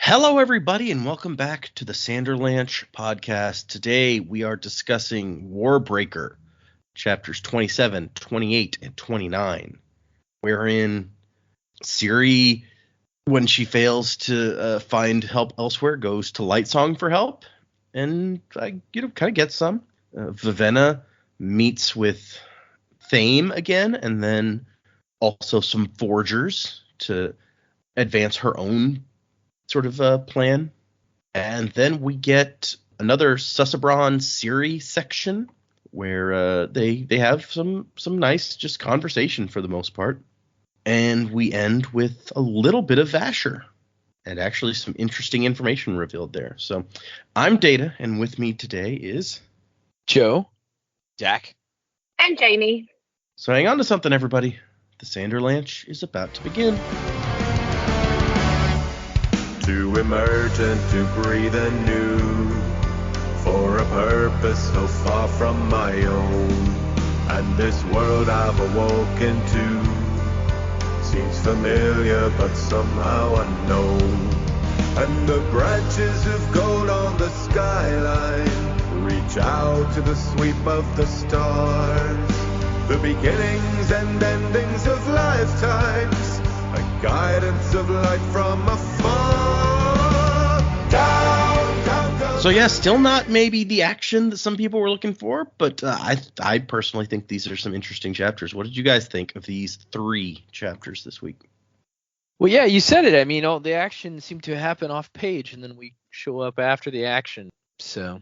Hello, everybody, and welcome back to the Sanderlanche podcast. Today, we are discussing Warbreaker, chapters 27, 28, and 29, wherein Siri, when she fails to find help elsewhere, goes to Lightsong for help, and kind of gets some. Vivenna meets with Thame again, and then also some forgers to advance her own sort of plan. And then we get another Susabron Siri section where they have some nice just conversation for the most part. And we end with a little bit of Vasher and actually some interesting information revealed there. So I'm Data, and with me today is Joe, Jack, and Jamie. So hang on to something, everybody. The Sanderlanche is about to begin. To emerge and to breathe anew, for a purpose so far from my own. And this world I've awoken to seems familiar but somehow unknown. And the branches of gold on the skyline reach out to the sweep of the stars. The beginnings and endings of lifetimes, a guidance of light from afar. So yeah, still not maybe the action that some people were looking for, but I personally think these are some interesting chapters. What did you guys think of these 3 chapters this week? Well, yeah, you said it. I mean, all the action seemed to happen off page, and then we show up after the action. So,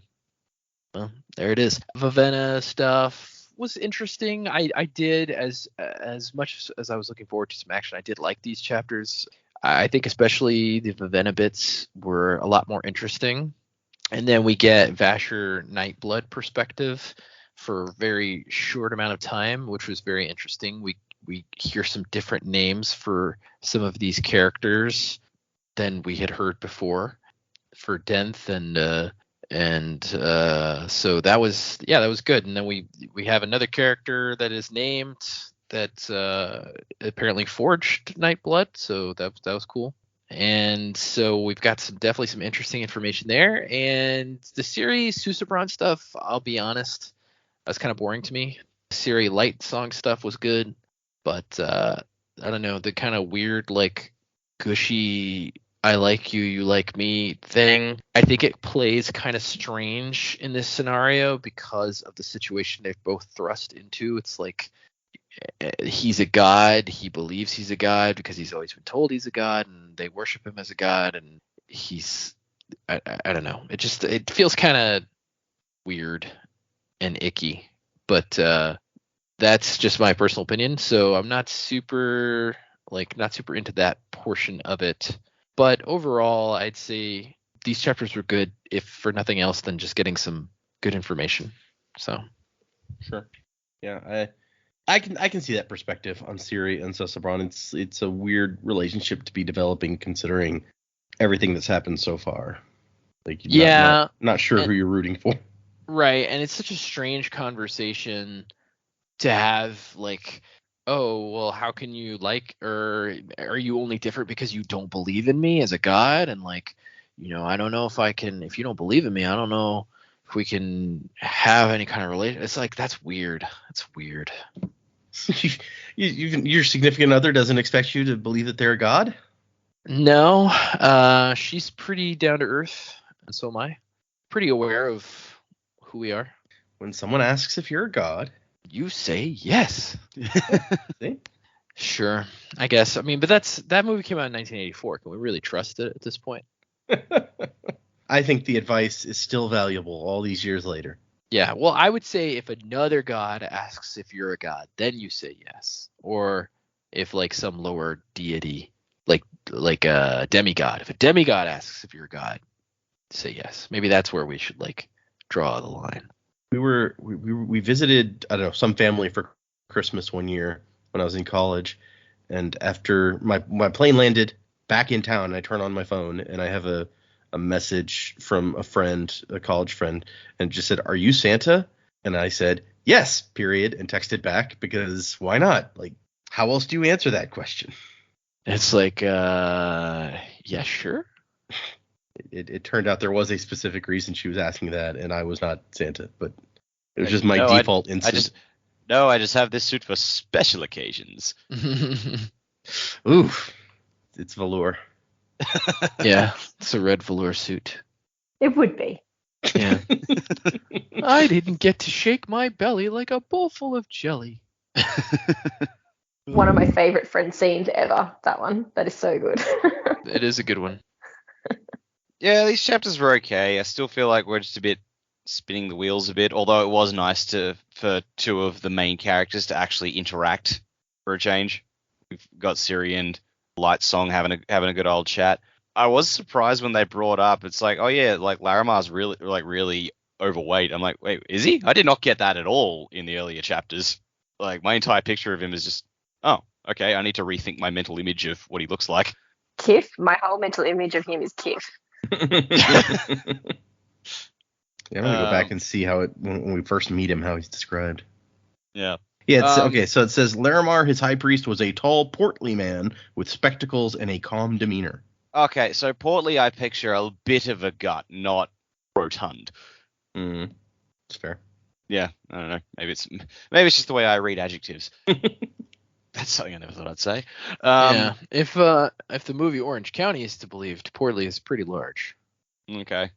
well, there it is. Vivenna stuff was interesting. I did, as much as I was looking forward to some action, I did like these chapters. I think especially the Vivenna bits were a lot more interesting. And then we get Vasher Nightblood perspective for a very short amount of time, which was very interesting. We hear some different names for some of these characters than we had heard before for Denth so that was good. And then we have another character that is named that apparently forged Nightblood, so that was cool. And so we've got definitely some interesting information there. And the Siri Susabron stuff, I'll be honest, that's kind of boring to me. Siri Lightsong stuff was good, but I don't know, the kind of weird, like, gushy I like you, you like me thing, I think it plays kind of strange in this scenario because of the situation they've both thrust into. It's like he's a god, he believes he's a god because he's always been told he's a god, and they worship him as a god, and he's I don't know, it feels kind of weird and icky, but that's just my personal opinion. So I'm not super into that portion of it. But overall, I'd say these chapters were good, if for nothing else than just getting some good information. So, sure, yeah, I can see that perspective on Siri and Susabron. It's a weird relationship to be developing, considering everything that's happened so far. Like, not sure who you're rooting for. Right, and it's such a strange conversation to have, like, oh, well, how can you or are you only different because you don't believe in me as a god? And, like, I don't know if you don't believe in me, I don't know if we can have any kind of relation. It's like, that's weird. That's weird. Your significant other doesn't expect you to believe that they're a god? No, she's pretty down to earth, and so am I. Pretty aware of who we are. When someone asks if you're a god, you say yes. See? Sure, I guess. I mean, but that movie came out in 1984. Can we really trust it at this point? I think the advice is still valuable all these years later. Yeah, well, I would say if another god asks if you're a god, then you say yes. Or if, like, some lower deity, like a demigod, if a demigod asks if you're a god, say yes. Maybe that's where we should, like, draw the line. We visited, I don't know, some family for Christmas one year when I was in college, and after my plane landed back in town, I turn on my phone and I have a message from a college friend, and it just said, "Are you Santa?" And I said, "Yes," period, and texted back, because why not? Like, how else do you answer that question? It's like, yeah, sure. It turned out there was a specific reason she was asking that, and I was not Santa, but it was just my No, default instinct. I just have this suit for special occasions. Oof, it's velour. Yeah, it's a red velour suit. It would be. Yeah. I didn't get to shake my belly like a bowl full of jelly. One of my favorite Friends scenes ever. That one. That is so good. It is a good one. Yeah, these chapters were okay. I still feel like we're just a bit spinning the wheels a bit, although it was nice for two of the main characters to actually interact for a change. We've got Siri and Lightsong having a good old chat. I was surprised when they brought up, it's like, oh yeah, like Larimar's really overweight. I'm like, wait, is he? I did not get that at all in the earlier chapters. Like, my entire picture of him is just, oh, okay, I need to rethink my mental image of what he looks like. Tiff. My whole mental image of him is Tiff. Yeah, I'm gonna go back and see how when we first meet him, how he's described. Yeah. Yeah, it's, okay, so it says Larimar, his high priest, was a tall, portly man with spectacles and a calm demeanor. Okay, so portly I picture a bit of a gut, not rotund. That's fair. Yeah, I don't know. Maybe it's just the way I read adjectives. That's something I never thought I'd say. Yeah, if the movie Orange County is to believed, Portly is pretty large. Okay.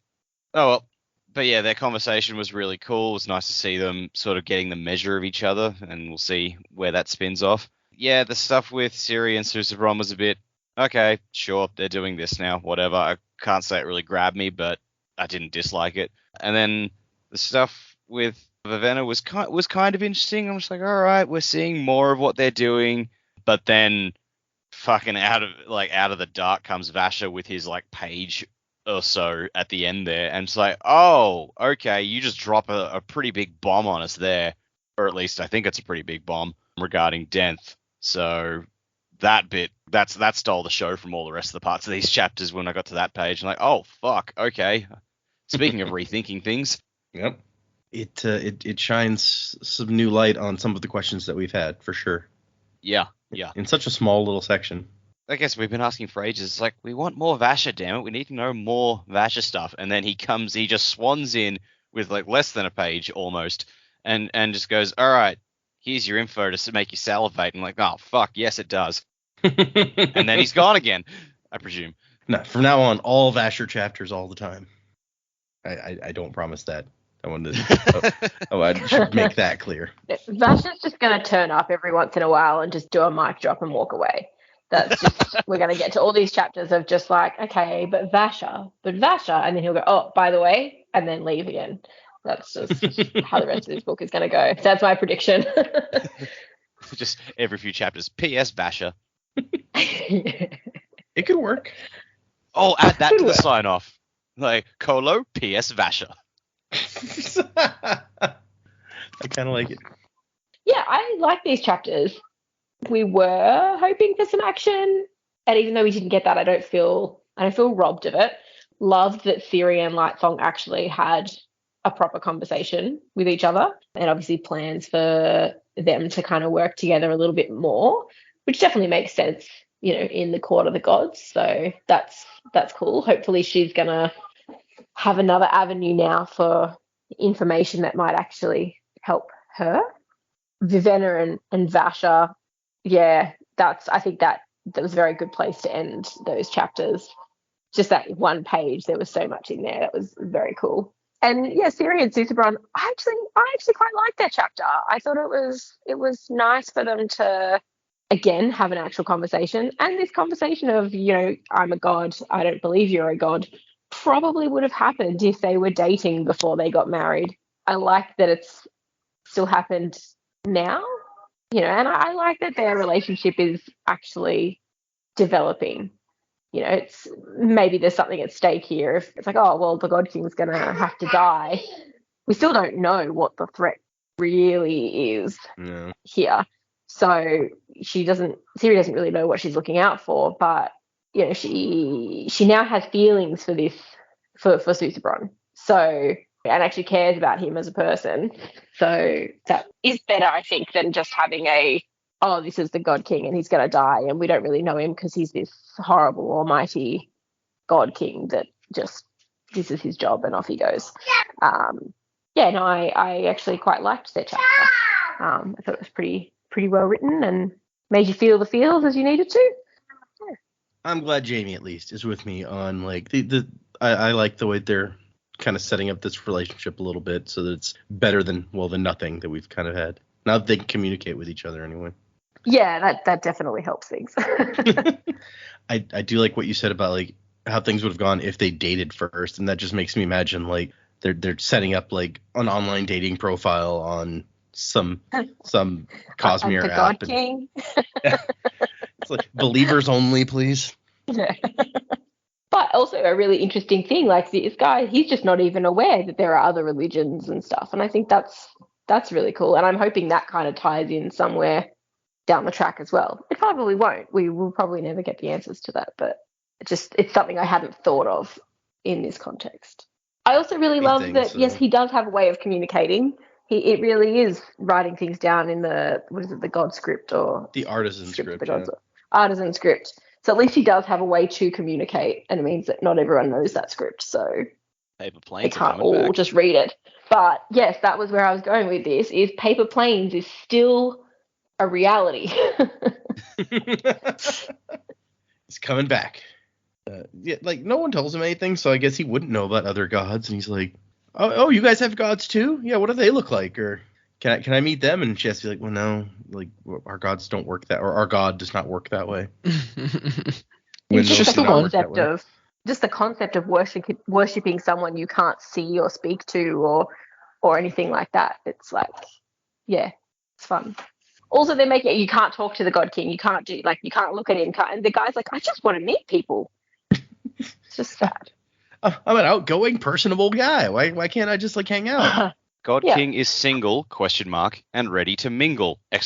Oh well. But yeah, their conversation was really cool. It was nice to see them sort of getting the measure of each other, and we'll see where that spins off. Yeah, the stuff with Siri and Susabron was a bit, okay, sure, they're doing this now, whatever. I can't say it really grabbed me, but I didn't dislike it. And then the stuff with Vivenna was kind of interesting. I'm just like, all right, we're seeing more of what they're doing, but then fucking out of the dark comes Vasher with his like page or so at the end there, and it's like, oh, okay, you just drop a pretty big bomb on us there, or at least I think it's a pretty big bomb regarding Denth. So that bit, that stole the show from all the rest of the parts of these chapters. When I got to that page, I'm like, oh fuck, okay. Speaking of rethinking things, yep, it shines some new light on some of the questions that we've had for sure. Yeah. In such a small little section. I guess we've been asking for ages. It's like, we want more Vasher, damn it. We need to know more Vasher stuff. And then he just swans in with like less than a page almost, and just goes, all right, here's your info to make you salivate. And I'm like, oh, fuck, yes, it does. And then he's gone again, I presume. No, from now on, all Vasher chapters all the time. I don't promise that. I wanted to, I should make that clear. Vasher's just going to turn up every once in a while and just do a mic drop and walk away. That's just, we're going to get to all these chapters of just like, okay, but Vasher, and then he'll go, oh, by the way, and then leave again. That's just how the rest of this book is going to go. That's my prediction. Just every few chapters. P.S. Vasher. It could work. Oh, add that to the sign off. Like, Colo, P.S. Vasher. I kind of like it. Yeah, I like these chapters. We were hoping for some action, and even though we didn't get that, I don't feel robbed of it. Loved that Siri and Lightsong actually had a proper conversation with each other, and obviously plans for them to kind of work together a little bit more, which definitely makes sense, in the court of the gods. So that's cool. Hopefully she's gonna have another avenue now for information that might actually help her. Vivenna and Vasher. Yeah, I think that was a very good place to end those chapters. Just that one page, there was so much in there. That was very cool. And yeah, Siri and Susabron, I actually quite liked that chapter. I thought it was nice for them to again have an actual conversation. And this conversation of, I'm a god, I don't believe you're a god, probably would have happened if they were dating before they got married. I like that it's still happened now. And I like that their relationship is actually developing. It's maybe there's something at stake here. If it's like, oh, well, the God King's going to have to die. We still don't know what the threat really is here. So Siri doesn't really know what she's looking out for, but, she now has feelings for this, for Susabron. So, and actually cares about him as a person. So that is better, I think, than just having this is the God King and he's going to die and we don't really know him because he's this horrible, almighty God King that just this is his job and off he goes. Yeah, no, I actually quite liked their chapter. I thought it was pretty well written and made you feel the feels as you needed to. Yeah. I'm glad Jamie at least is with me on like I like the way they're kind of setting up this relationship a little bit so that it's better than nothing that we've kind of had. Now that they can communicate with each other anyway. Yeah, that definitely helps things. I do like what you said about like how things would have gone if they dated first, and that just makes me imagine like they're setting up like an online dating profile on some Cosmere the app. God King. It's like believers only, please. Yeah. But also a really interesting thing, like this guy, he's just not even aware that there are other religions and stuff, and I think that's really cool, and I'm hoping that kind of ties in somewhere down the track as well. It probably won't. We will probably never get the answers to that, but it's something I hadn't thought of in this context. I also really love that, yes, he does have a way of communicating. It really is writing things down in the God script or the artisan script. Artisan script. So at least he does have a way to communicate, and it means that not everyone knows that script, so paper planes they can't all just read it. But yes, that was where I was going with this, is paper planes is still a reality. It's coming back. Yeah, like no one tells him anything, so I guess he wouldn't know about other gods. And he's like, "Oh, you guys have gods too? Yeah, what do they look like? Or can I meet them?" And she has to be like, "Well, no, like our gods don't work that, or our god does not work that way." It's just the concept of worshiping someone you can't see or speak to or anything like that. It's like, yeah, it's fun. Also, they make it you can't talk to the God King. You can't you can't look at him. And the guy's like, I just want to meet people. It's just sad. I'm an outgoing, personable guy. Why can't I just like hang out? God King is single, ? And ready to mingle, ! I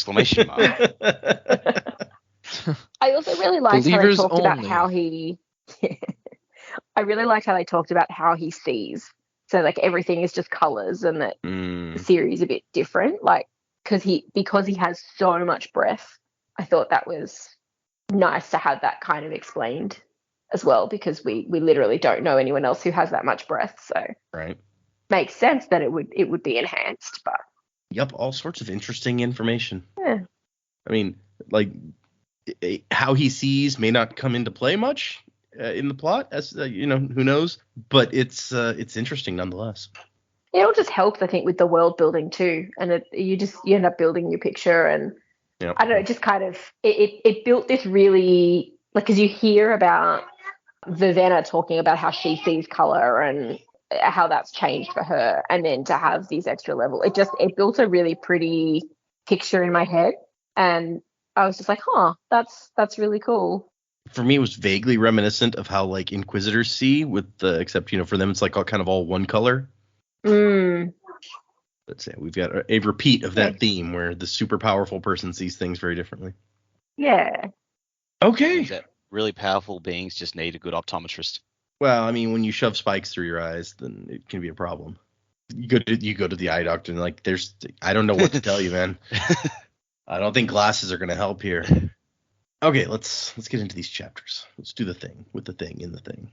also really liked how they talked about how he. I really liked how they talked about how he sees. So like everything is just colors, and that the series is a bit different. Like because he has so much breath. I thought that was nice to have that kind of explained as well, because we literally don't know anyone else who has that much breath. So right, makes sense that it would be enhanced. But yep, all sorts of interesting information. Yeah. I mean, like how he sees may not come into play much in the plot, as who knows, but it's interesting nonetheless. It'll just help, I think, with the world building too, and you end up building your picture, and yep. I don't know, just kind of it built this really, like, because you hear about Vivenna talking about how she sees color and how that's changed for her, and then to have these extra level, it built a really pretty picture in my head, and I was just like, that's really cool. For me, it was vaguely reminiscent of how like Inquisitors see, except for them it's like all one color. Let's say we've got a repeat of that theme where the super powerful person sees things very differently. Yeah. Okay. That really powerful beings just need a good optometrist. Well, I mean, when you shove spikes through your eyes, then it can be a problem. You go to the eye doctor and like, I don't know what to tell you, man. I don't think glasses are going to help here. Okay, let's get into these chapters. Let's do the thing with the thing in the thing.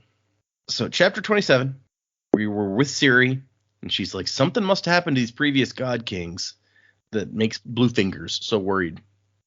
So chapter 27, we were with Siri, and she's like, something must happen to these previous God Kings that makes Bluefingers so worried.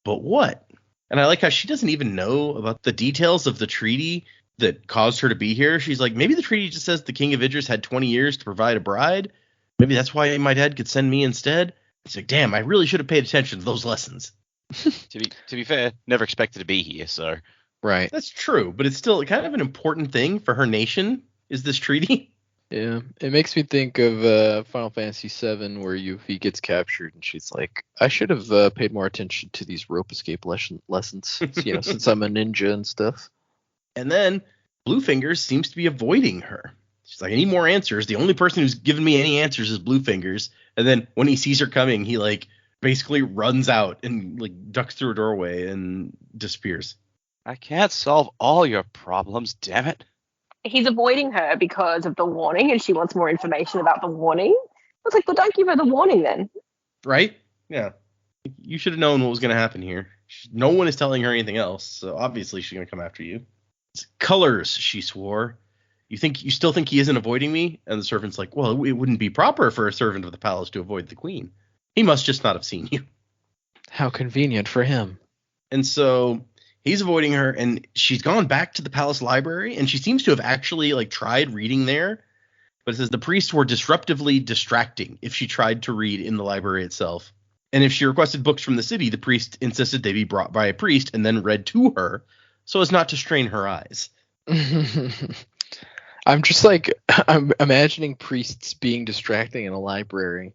But what? And I like how she doesn't even know about the details of the treaty that caused her to be here. She's like, maybe the treaty just says the King of Idris had 20 years to provide a bride. Maybe that's why my dad could send me instead. It's like, damn, I really should have paid attention to those lessons. To be fair, never expected to be here, so. Right. That's true, but it's still kind of an important thing for her nation, is this treaty. Yeah, it makes me think of Final Fantasy VII, where Yuffie gets captured, and she's like, I should have paid more attention to these rope escape lessons, since I'm a ninja and stuff. And then Bluefingers seems to be avoiding her. She's like, I need more answers. The only person who's given me any answers is Bluefingers. And then when he sees her coming, he like basically runs out and like ducks through a doorway and disappears. I can't solve all your problems, damn it. He's avoiding her because of the warning, and she wants more information about the warning. I was like, well, don't give her the warning then. Right? Yeah. You should have known what was going to happen here. No one is telling her anything else, so obviously she's going to come after you. Colors, she swore. You still think he isn't avoiding me? And the servant's like, well, it wouldn't be proper for a servant of the palace to avoid the queen. He must just not have seen you. How convenient for him. And so he's avoiding her, and she's gone back to the palace library, and she seems to have actually like tried reading there. But it says the priests were disruptively distracting if she tried to read in the library itself. And if she requested books from the city, the priest insisted they be brought by a priest and then read to her so as not to strain her eyes. I'm imagining priests being distracting in a library.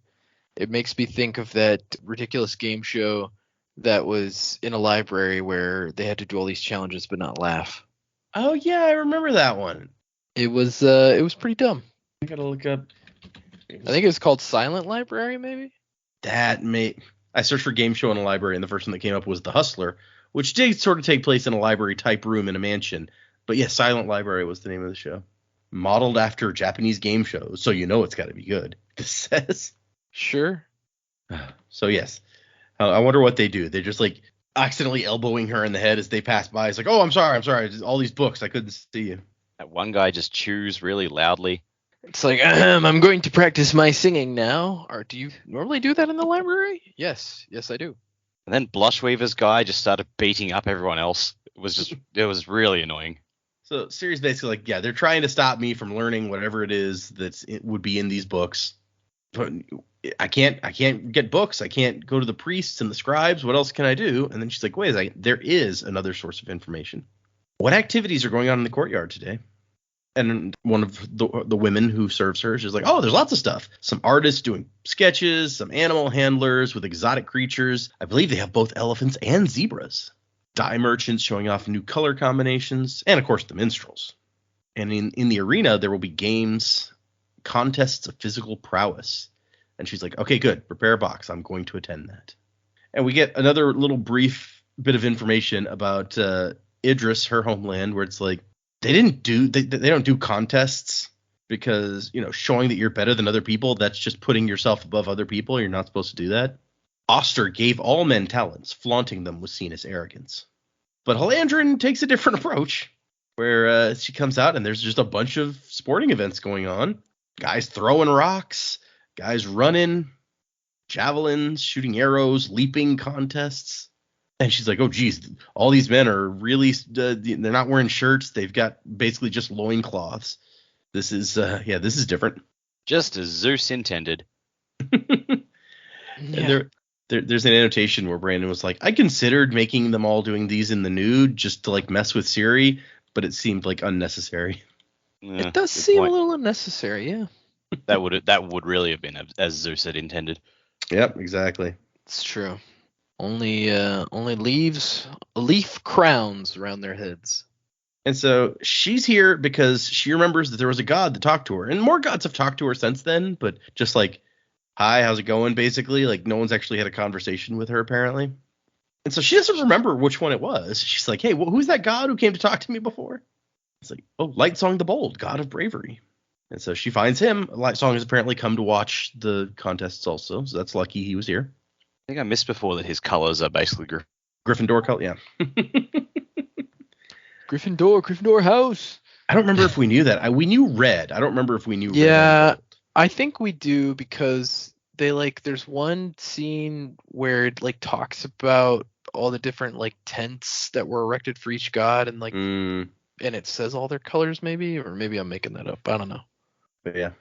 It makes me think of that ridiculous game show that was in a library where they had to do all these challenges but not laugh. Oh, yeah, I remember that one. It was pretty dumb. I gotta look up. I think it was called Silent Library, maybe? I searched for game show in a library, and the first one that came up was The Hustler, which did sort of take place in a library-type room in a mansion. But yeah, Silent Library was the name of the show. Modeled after Japanese game shows, so you know it's got to be good. This says. Sure. So yes, I wonder what they do. They're just like accidentally elbowing her in the head as they pass by. It's like, oh, I'm sorry. All these books, I couldn't see you. That one guy just chews really loudly. It's like, I'm going to practice my singing now. Or do you normally do that in the library? Yes, I do. And then Blushweaver's guy just started beating up everyone else. It was really annoying. So Siri's basically like, yeah, they're trying to stop me from learning whatever it is it would be in these books. But I can't get books. I can't go to the priests and the scribes. What else can I do? And then she's like, wait a second, there is another source of information. What activities are going on in the courtyard today? And one of the women who serves her, she's like, oh, there's lots of stuff. Some artists doing sketches, some animal handlers with exotic creatures. I believe they have both elephants and zebras. Dye merchants showing off new color combinations. And, of course, the minstrels. And in the arena, there will be games, contests of physical prowess. And she's like, okay, good. Prepare a box. I'm going to attend that. And we get another little brief bit of information about Idris, her homeland, where it's like, they don't do contests because, showing that you're better than other people, that's just putting yourself above other people. You're not supposed to do that. Oster gave all men talents. Flaunting them was seen as arrogance. But Halandrin takes a different approach, where she comes out and there's just a bunch of sporting events going on. Guys throwing rocks, guys running, javelins, shooting arrows, leaping contests. And she's like, oh, geez, all these men are really they're not wearing shirts. They've got basically just loincloths. This is different. Just as Zeus intended. Yeah. There's an annotation where Brandon was like, I considered making them all doing these in the nude just to like mess with Siri, but it seemed like unnecessary. Yeah, it does seem a little unnecessary, yeah. That would really have been as Zeus had intended. Yep, exactly. It's true. Only leaf crowns around their heads. And so she's here because she remembers that there was a god that talked to her. And more gods have talked to her since then, but just like, hi, how's it going, basically? Like, no one's actually had a conversation with her, apparently. And so she doesn't remember which one it was. She's like, hey, who's that god who came to talk to me before? It's like, oh, Lightsong the Bold, god of bravery. And so she finds him. Lightsong has apparently come to watch the contests also, so that's lucky he was here. I think I missed before that his colors are basically Gryffindor color, yeah. Gryffindor house. I don't remember if we knew that. We knew red. I don't remember if we knew red. Yeah, I think we do because they there's one scene where it talks about all the different tents that were erected for each god and and it says all their colors maybe, or maybe I'm making that up. I don't know. But yeah,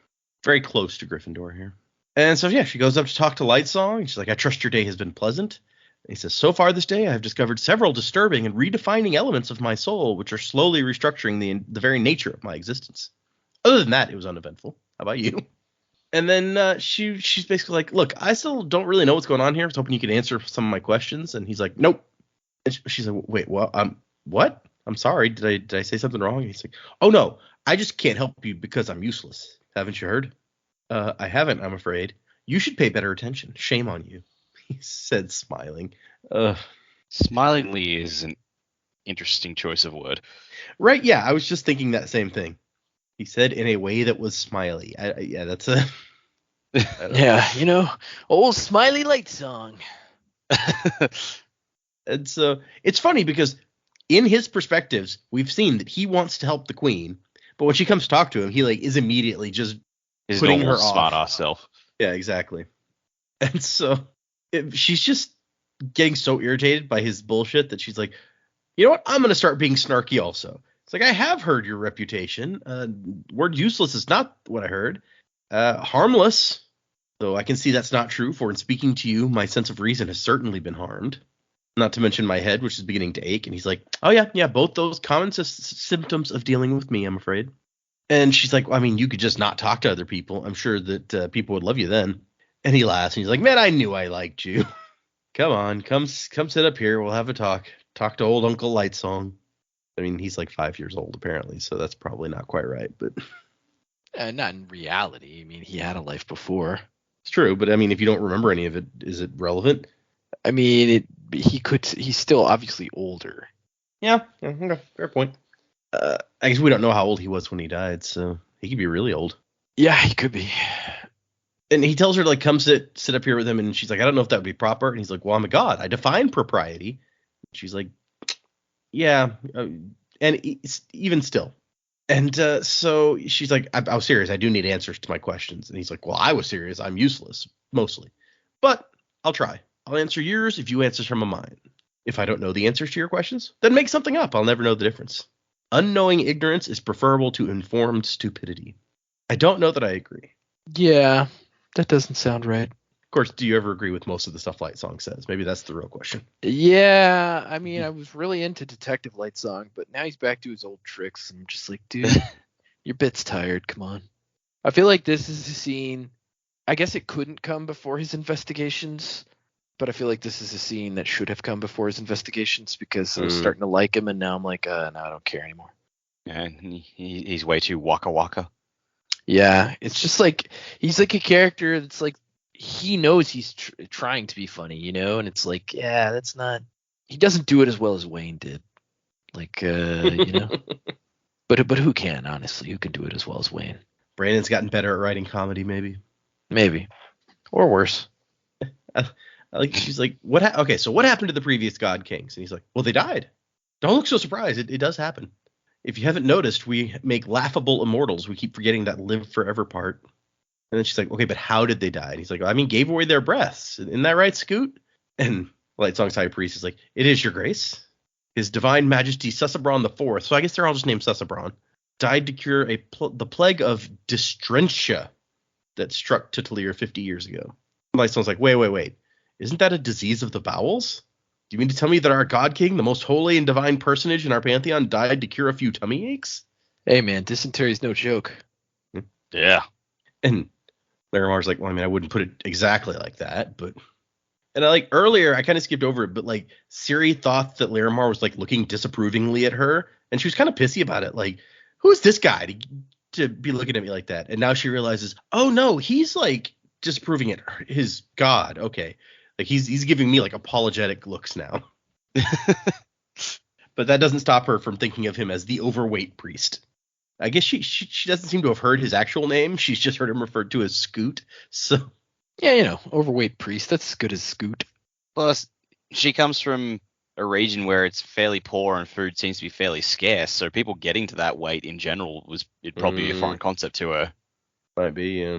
very close to Gryffindor here. And so, yeah, she goes up to talk to Lightsong. And she's like, I trust your day has been pleasant. And he says, so far this day, I have discovered several disturbing and redefining elements of my soul, which are slowly restructuring the very nature of my existence. Other than that, it was uneventful. How about you? And then she's basically like, look, I still don't really know what's going on here. I was hoping you could answer some of my questions. And he's like, nope. And she's like, wait, what? What? I'm sorry. Did I say something wrong? And he's like, oh, no, I just can't help you because I'm useless. Haven't you heard? I haven't, I'm afraid. You should pay better attention. Shame on you, he said, smiling. Smilingly is an interesting choice of word. Right, yeah, I was just thinking that same thing. He said in a way that was smiley. Yeah, that's a... Yeah, old Smiley Lightsong. And so it's funny because in his perspectives, we've seen that he wants to help the queen, But when she comes to talk to him, he like is immediately just His putting normal her off. smart ass self. Yeah, exactly. And so she's just getting so irritated by his bullshit that she's like, you know what? I'm going to start being snarky also. It's like, I have heard your reputation. Word useless is not what I heard. Harmless, though I can see that's not true, for in speaking to you, my sense of reason has certainly been harmed. Not to mention my head, which is beginning to ache. And he's like, oh, yeah, both those common symptoms of dealing with me, I'm afraid. And she's like, well, I mean, you could just not talk to other people. I'm sure that people would love you then. And he laughs, and he's like, man, I knew I liked you. Come on, come sit up here. We'll have a talk. Talk to old Uncle Lightsong. I mean, he's like 5 years old, apparently, so that's probably not quite right. But not in reality. I mean, he had a life before. It's true, but I mean, if you don't remember any of it, is it relevant? I mean, he's still obviously older. Yeah, okay, fair point. I guess we don't know how old he was when he died, so he could be really old. Yeah, he could be. And he tells her to like come sit up here with him, and she's like, I don't know if that would be proper. And he's like, well, I'm a god. I define propriety. She's like, yeah, and even still. And so she's like, I was serious. I do need answers to my questions. And he's like, well, I was serious. I'm useless, mostly. But I'll try. I'll answer yours if you answer some of mine. If I don't know the answers to your questions, then make something up. I'll never know the difference. Unknowing ignorance is preferable to informed stupidity. I don't know that I agree. Yeah, that doesn't sound right. Of course, do you ever agree with most of the stuff Lightsong says? Maybe that's the real question. Yeah, I mean, I was really into Detective Lightsong, but now he's back to his old tricks. I'm just like, dude, your bit's tired. Come on. I feel like this is a scene. I guess it couldn't come before his investigations, but I feel like this is a scene that should have come before his investigations because I was starting to like him, and now I'm like, no, I don't care anymore. Yeah, he's way too waka waka. Yeah, it's just like he's like a character that's like he knows he's trying to be funny, you know, and it's like, yeah, that's not. He doesn't do it as well as Wayne did, like you know. But who can, honestly? Who can do it as well as Wayne? Brandon's gotten better at writing comedy, maybe, or worse. Like she's like, what? Okay, so what happened to the previous God Kings? And he's like, well, they died. Don't look so surprised. It does happen. If you haven't noticed, we make laughable immortals. We keep forgetting that live forever part. And then she's like, okay, but how did they die? And he's like, I mean, gave away their breaths. Isn't that right, Scoot? And Lightsong's high priest is like, it is your grace. His divine majesty Susebron IV, so I guess they're all just named Susebron, died to cure the plague of dystrentia that struck Titalir 50 years ago. And Lightsong's like, wait. Isn't that a disease of the bowels? Do you mean to tell me that our God King, the most holy and divine personage in our pantheon, died to cure a few tummy aches? Hey, man, dysentery's no joke. Yeah. And Laramar's like, well, I mean, I wouldn't put it exactly like that, but... And I like earlier, I kind of skipped over it, but like Siri thought that Laramar was like looking disapprovingly at her, and she was kind of pissy about it. Like, who is this guy to be looking at me like that? And now she realizes, oh no, he's like disapproving at his God. Okay. Like he's giving me like apologetic looks now. But that doesn't stop her from thinking of him as the overweight priest. I guess she doesn't seem to have heard his actual name. She's just heard him referred to as Scoot. So yeah, you know, overweight priest. That's as good as Scoot. Plus, she comes from a region where it's fairly poor and food seems to be fairly scarce. So people getting to that weight in general it'd probably be a foreign concept to her. Might be, yeah.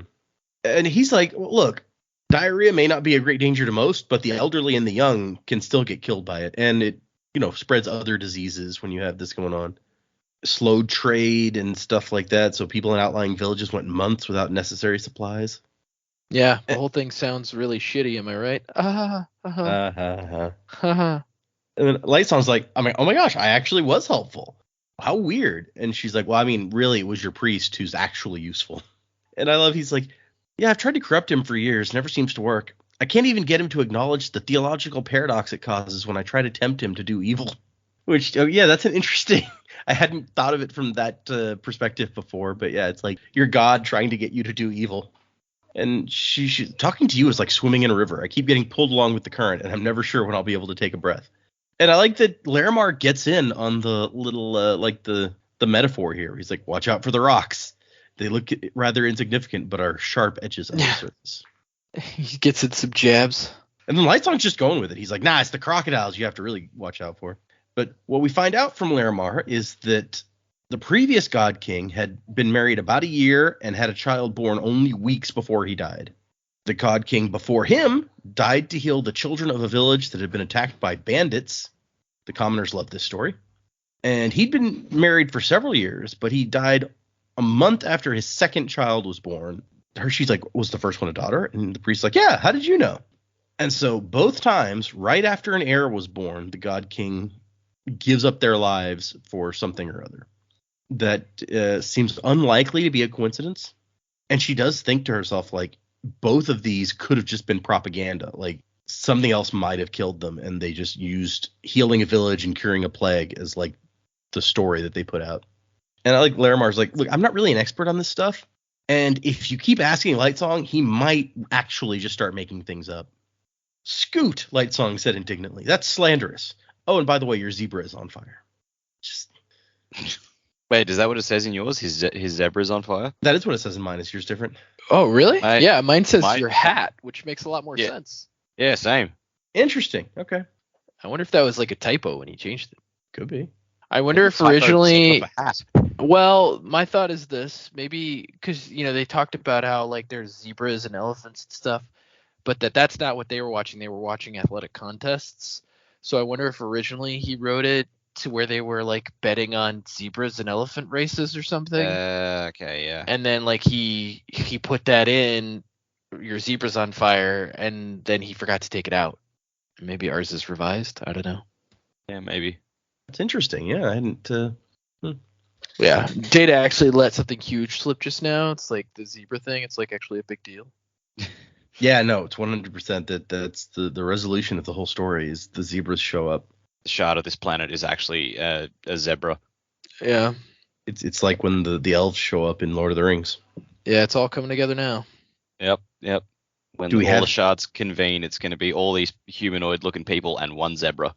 And he's like, well, look, diarrhea may not be a great danger to most, but the elderly and the young can still get killed by it. And it, you know, spreads other diseases when you have this going on. Slowed trade and stuff like that. So people in outlying villages went months without necessary supplies. Yeah, the whole thing sounds really shitty. Am I right? And then Lightsong's like, I mean, oh my gosh, I actually was helpful. How weird. And she's like, well, I mean, really, it was your priest who's actually useful. And I love, he's like, yeah, I've tried to corrupt him for years. Never seems to work. I can't even get him to acknowledge the theological paradox it causes when I try to tempt him to do evil. Which, oh yeah, that's an interesting. I hadn't thought of it from that perspective before. But yeah, it's like your God trying to get you to do evil. And she talking to you is like swimming in a river. I keep getting pulled along with the current, and I'm never sure when I'll be able to take a breath. And I like that Laramar gets in on the little like the metaphor here. He's like, watch out for the rocks. They look rather insignificant, but are sharp edges on the surface. He gets in some jabs. And then Lightsong's just going with it. He's like, nah, it's the crocodiles you have to really watch out for. But what we find out from Laramar is that The previous God King had been married about a year and had a child born only weeks before he died. The God King before him died to heal the children of a village that had been attacked by bandits. The commoners loved this story. And he'd been married for several years, but he died a month after his second child was born. She's like, was the first one a daughter? And the priest's like, yeah, how did you know? And so both times, right after an heir was born, the God King gives up their lives for something or other. That seems unlikely to be a coincidence. And she does think to herself, like, both of these could have just been propaganda. Like, something else might have killed them, and they just used healing a village and curing a plague as, like, the story that they put out. And I like Larimar's like, look, I'm not really an expert on this stuff. And if you keep asking Lightsong, he might actually just start making things up. Scoot, Lightsong said indignantly. That's slanderous. Oh, and by the way, your zebra is on fire. Just... Wait, is that what it says in yours? His zebra's on fire? That is what it says in mine. Is yours different? Oh, really? Yeah, mine says mine- your hat, which makes a lot more sense. Yeah, same. Interesting. Okay. I wonder if that was like a typo when he changed it. Could be. I wonder if Typo originally... of a hat. Well, my thought is this. Maybe because, they talked about how, like, there's zebras and elephants and stuff, but that's not what they were watching. They were watching athletic contests. So I wonder if originally he wrote it to where they were, like, betting on zebras and elephant races or something. Okay, yeah. And then, like, he put that in, your zebra's on fire, and then he forgot to take it out. Maybe ours is revised. I don't know. Yeah, maybe. That's interesting. Yeah, I hadn't. Yeah, Data actually let something huge slip just now. It's like the zebra thing. It's like actually a big deal. Yeah, no, it's 100% that's the resolution of the whole story is the zebras show up. The shard of this planet is actually a zebra. Yeah. It's like when the elves show up in Lord of the Rings. Yeah, it's all coming together now. Yep. When the shards convene, it's going to be all these humanoid-looking people and one zebra.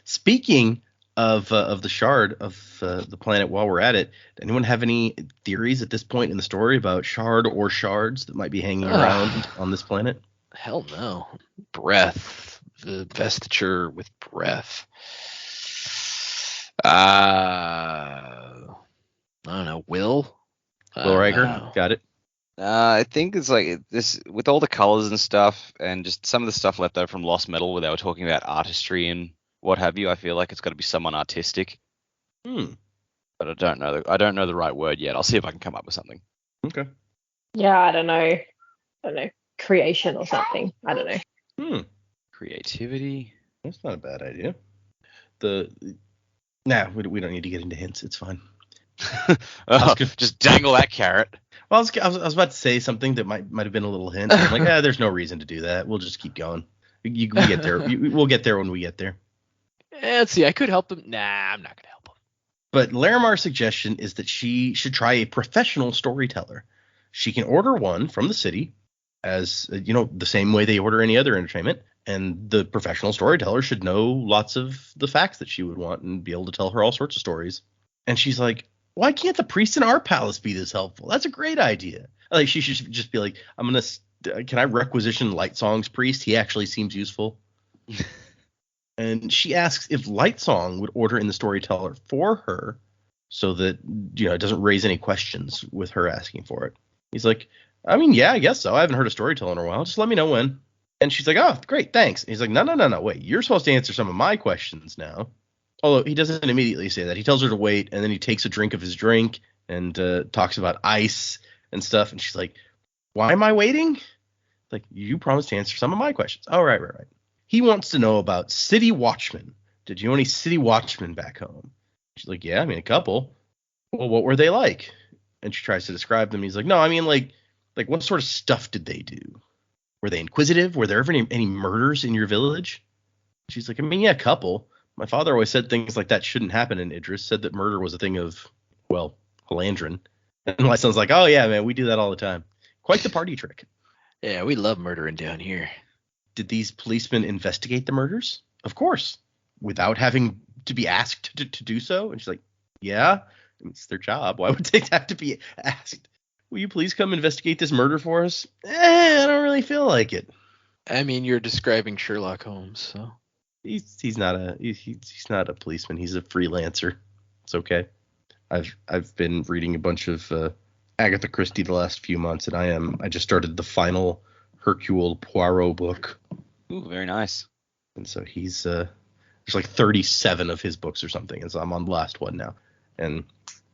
Speaking of the shard of the planet, while we're at it, anyone have any theories at this point in the story about shard or shards that might be hanging around on this planet? Hell no. Breath. The vestiture with breath. I don't know. Will Warbreaker, got it. I think it's like this with all the colors and stuff, and just some of the stuff left over from Lost Metal where they were talking about artistry and what have you. I feel like it's got to be someone artistic. But I don't know. I don't know the right word yet. I'll see if I can come up with something. Okay. Yeah, I don't know. Creation or something. I don't know. Creativity. That's not a bad idea. We don't need to get into hints. It's fine. Just dangle that carrot. Well, I was about to say something that might have been a little hint. I'm like, there's no reason to do that. We'll just keep going. We get there. We'll get there when we get there. Let's see. I could help them. Nah, I'm not going to help them. But Larimar's suggestion is that she should try a professional storyteller. She can order one from the city as, the same way they order any other entertainment. And the professional storyteller should know lots of the facts that she would want and be able to tell her all sorts of stories. And she's like, why can't the priest in our palace be this helpful? That's a great idea. Like, she should just be like, can I requisition Lightsong's priest? He actually seems useful. And she asks if Lightsong would order in the storyteller for her so that, it doesn't raise any questions with her asking for it. He's like, yeah, I guess so. I haven't heard a storyteller in a while. Just let me know when. And she's like, oh, great, thanks. And he's like, no, wait, you're supposed to answer some of my questions now. Although he doesn't immediately say that. He tells her to wait, and then he takes a drink of his drink and talks about ice and stuff. And she's like, why am I waiting? Like, you promised to answer some of my questions. Oh, right. He wants to know about city watchmen. Did you know any city watchmen back home? She's like, yeah, a couple. Well, what were they like? And she tries to describe them. He's like, no, like what sort of stuff did they do? Were they inquisitive? Were there ever any murders in your village? She's like, yeah, a couple. My father always said things like that shouldn't happen in Idris, said that murder was a thing of, Halandrin. And my son's like, oh, yeah, man, we do that all the time. Quite the party trick. Yeah, we love murdering down here. Did these policemen investigate the murders? Of course. Without having to be asked to do so? And she's like, yeah, it's their job. Why would they have to be asked? Will you please come investigate this murder for us? I don't really feel like it. You're describing Sherlock Holmes, so. He's not a policeman. He's a freelancer. It's okay. I've been reading a bunch of Agatha Christie the last few months, and I just started the final Hercule Poirot book. Ooh, very nice. And so he's there's like 37 of his books or something, and so I'm on the last one now. And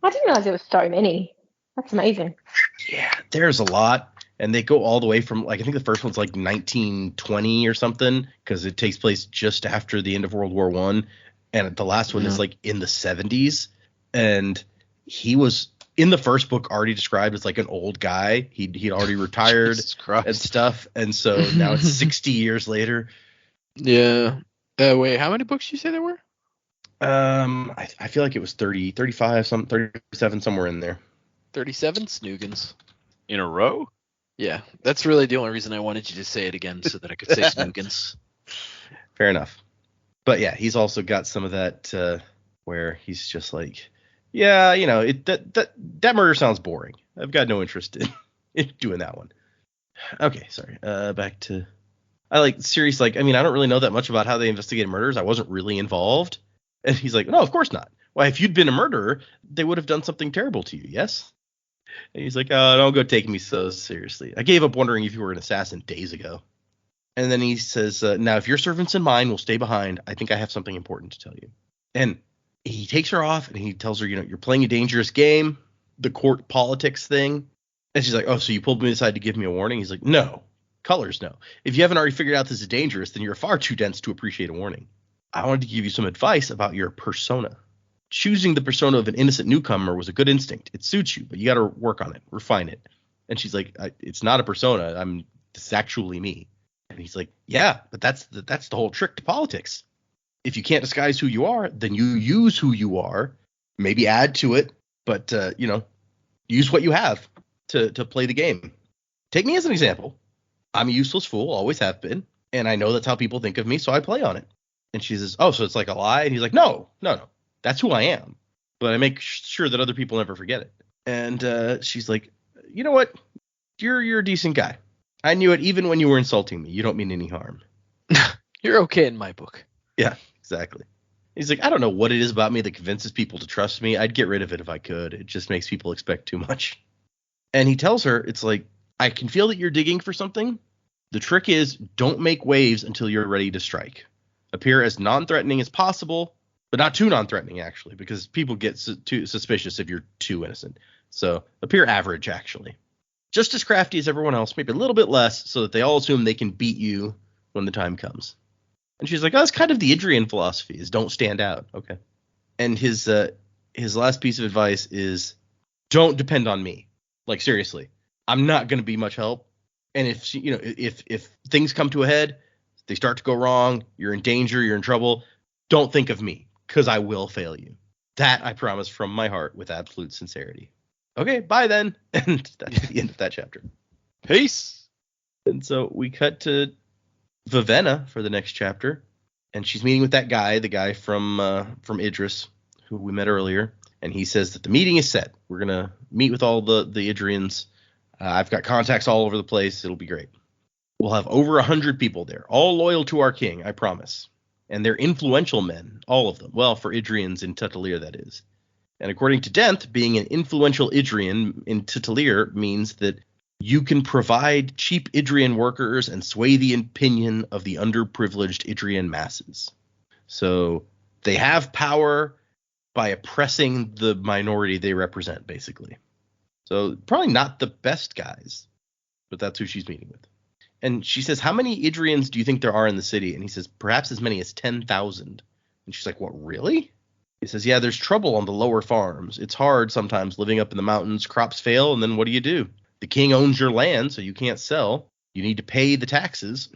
I didn't realize there was so many. That's amazing. yeah, there's a lot. And they go all the way from, like, I think the first one's like 1920 or something, because it takes place just after the end of World War One. And the last one is like in the 70s. And he was in the first book already described as like an old guy. He'd already retired and stuff. And so now it's 60 years later. Yeah. Wait, how many books did you say there were? I feel like it was 30, 35, 37, somewhere in there. 37 Snoogans. In a row? Yeah, that's really the only reason I wanted you to say it again, so that I could say Snoogans. Fair enough. But yeah, he's also got some of that where he's just like, yeah, you know, that murder sounds boring. I've got no interest in doing that one. Okay, sorry. Back to, I like Siri's like, I mean, I don't really know that much about how they investigated murders. I wasn't really involved. And he's like, no, of course not. Why, if you'd been a murderer, they would have done something terrible to you, yes? And he's like, oh, don't go taking me so seriously. I gave up wondering if you were an assassin days ago. And then he says, now, if your servants and mine will stay behind, I think I have something important to tell you. And he takes her off and he tells her, you know, you're playing a dangerous game, the court politics thing. And she's like, oh, so you pulled me aside to give me a warning? He's like, no, colors, no. If you haven't already figured out this is dangerous, then you're far too dense to appreciate a warning. I wanted to give you some advice about your persona. Choosing the persona of an innocent newcomer was a good instinct. It suits you, but you got to work on it, refine it. And she's like, it's not a persona. This is actually me. And he's like, yeah, but that's the whole trick to politics. If you can't disguise who you are, then you use who you are, maybe add to it, but you know, use what you have to play the game. Take me as an example. I'm a useless fool, always have been, and I know that's how people think of me, so I play on it. And she says, oh, so it's like a lie? And he's like, no. That's who I am, but I make sure that other people never forget it. And she's like, you know what? You're a decent guy. I knew it even when you were insulting me. You don't mean any harm. You're okay in my book. Yeah, exactly. He's like, I don't know what it is about me that convinces people to trust me. I'd get rid of it if I could. It just makes people expect too much. And he tells her, it's like, I can feel that you're digging for something. The trick is, don't make waves until you're ready to strike. Appear as non-threatening as possible, but not too non-threatening, actually, because people get too suspicious if you're too innocent. So appear average, actually. Just as crafty as everyone else, maybe a little bit less, so that they all assume they can beat you when the time comes. And she's like, oh, that's kind of the Idrian philosophy, is don't stand out. Okay. And his last piece of advice is, don't depend on me. Like, seriously, I'm not going to be much help. And if things come to a head, they start to go wrong, you're in danger, you're in trouble, don't think of me, because I will fail you. That I promise from my heart with absolute sincerity. Okay, bye then. And that's the end of that chapter. Peace. And so we cut to Vivenna for the next chapter, and she's meeting with that guy, the guy from Idris, who we met earlier, and he says that the meeting is set. We're gonna meet with all the Idrians. I've got contacts all over the place. It'll be great. We'll have over 100 people there, all loyal to our king, I promise. And they're influential men, all of them. Well, for Idrians in Tutelier, that is. And according to Denth, being an influential Idrian in Tutelier means that you can provide cheap Idrian workers and sway the opinion of the underprivileged Idrian masses. So they have power by oppressing the minority they represent, basically. So probably not the best guys, but that's who she's meeting with. And she says, how many Idrians do you think there are in the city? And he says, perhaps as many as 10,000. And she's like, what, really? He says, yeah, there's trouble on the lower farms. It's hard sometimes living up in the mountains. Crops fail, and then what do? The king owns your land, so you can't sell. You need to pay the taxes.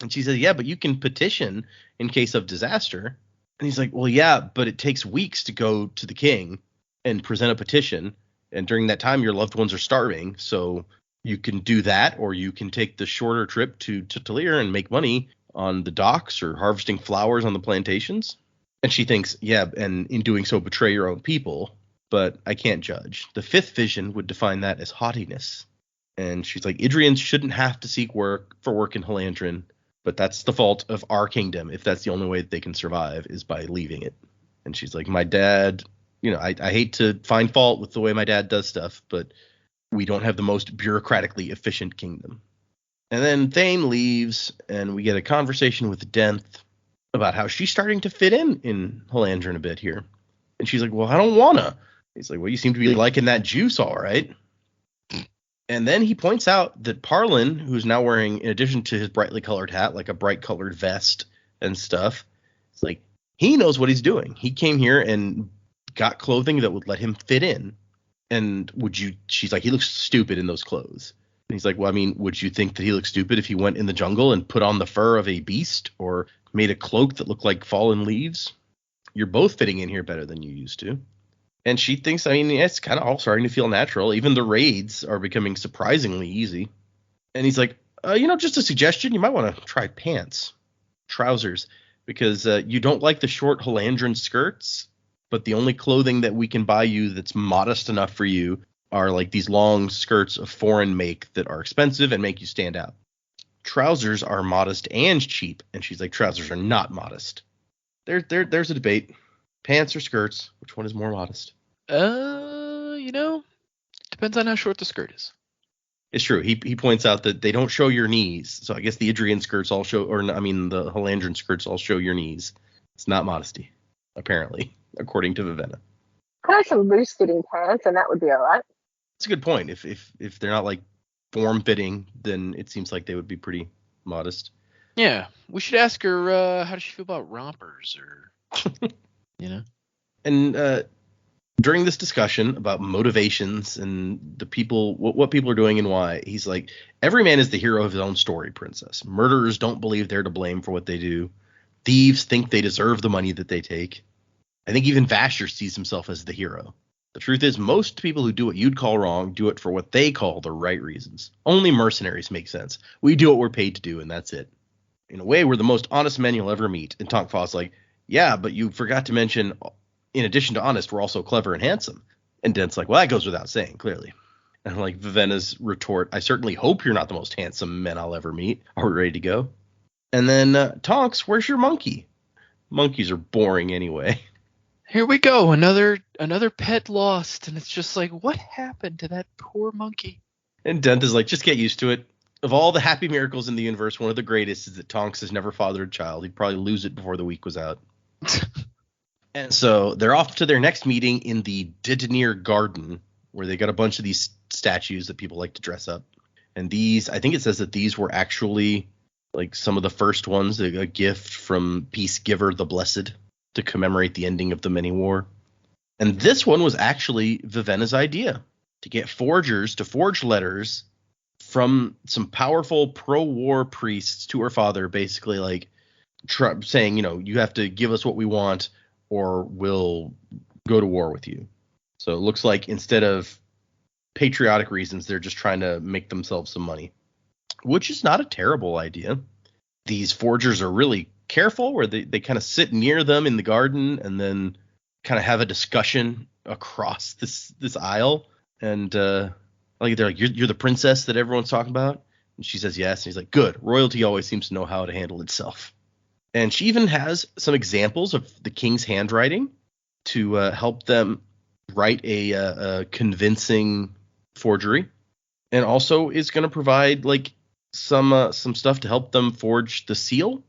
And she says, yeah, but you can petition in case of disaster. And he's like, well, yeah, but it takes weeks to go to the king and present a petition. And during that time, your loved ones are starving. So you can do that, or you can take the shorter trip to Tutelier and make money on the docks or harvesting flowers on the plantations. And she thinks, yeah, and in doing so, betray your own people. But I can't judge. The fifth vision would define that as haughtiness. And she's like, Idrians shouldn't have to seek work in Halandrin, but that's the fault of our kingdom if that's the only way that they can survive is by leaving it. And she's like, my dad, I hate to find fault with the way my dad does stuff, but we don't have the most bureaucratically efficient kingdom. And then Thane leaves, and we get a conversation with Denth about how she's starting to fit in Halandrin a bit here. And she's like, well, I don't wanna. He's like, well, you seem to be liking that juice, all right. And then he points out that Parlin, who's now wearing, in addition to his brightly colored hat, like a bright colored vest and stuff, it's like, he knows what he's doing. He came here and got clothing that would let him fit in. And she's like, he looks stupid in those clothes. And he's like, well, I mean, would you think that he looked stupid if he went in the jungle and put on the fur of a beast or made a cloak that looked like fallen leaves? You're both fitting in here better than you used to. And she thinks, I mean, it's kind of all starting to feel natural. Even the raids are becoming surprisingly easy. And he's like, just a suggestion. You might want to try trousers, because you don't like the short Halandrin skirts, but the only clothing that we can buy you that's modest enough for you are like these long skirts of foreign make that are expensive and make you stand out. Trousers are modest and cheap. And she's like, trousers are not modest. There's a debate. Pants or skirts, which one is more modest? Depends on how short the skirt is. It's true. He points out that they don't show your knees. So I guess the Idrian skirts all show, the Halandrin skirts all show your knees. It's not modesty, apparently, according to Vivenna. I like some loose fitting pants, and that would be all right. That's a good point. If they're not like form fitting, then it seems like they would be pretty modest. Yeah, we should ask her how does she feel about rompers, or And during this discussion about motivations and the people, what people are doing and why, he's like, every man is the hero of his own story, princess. Murderers don't believe they're to blame for what they do. Thieves think they deserve the money that they take. I think even Vasher sees himself as the hero. The truth is, most people who do what you'd call wrong do it for what they call the right reasons. Only mercenaries make sense. We do what we're paid to do, and that's it. In a way, we're the most honest men you'll ever meet. And Tonkfa's like, yeah, but you forgot to mention, in addition to honest, we're also clever and handsome. And Dent's like, well, that goes without saying, clearly. And like Vivenna's retort, I certainly hope you're not the most handsome men I'll ever meet. Are we ready to go? And then Tonks, where's your monkey? Monkeys are boring anyway. Here we go, another pet lost, and it's just like, what happened to that poor monkey? And Dent is like, just get used to it. Of all the happy miracles in the universe, one of the greatest is that Tonks has never fathered a child. He'd probably lose it before the week was out. And so they're off to their next meeting in the Didenir Garden, where they got a bunch of these statues that people like to dress up. And these, I think it says that these were actually like some of the first ones, a gift from Peacegiver the Blessed to commemorate the ending of the Many War. And this one was actually Vivenna's idea, to get forgers to forge letters from some powerful pro-war priests to her father, basically like saying, you have to give us what we want or we'll go to war with you. So it looks like instead of patriotic reasons, they're just trying to make themselves some money, which is not a terrible idea. These forgers are really careful, where they kind of sit near them in the garden and then kind of have a discussion across this aisle. And they're like, you're the princess that everyone's talking about? And she says yes. And he's like, good. Royalty always seems to know how to handle itself. And she even has some examples of the king's handwriting to help them write a convincing forgery, and also is going to provide like some stuff to help them forge the seal,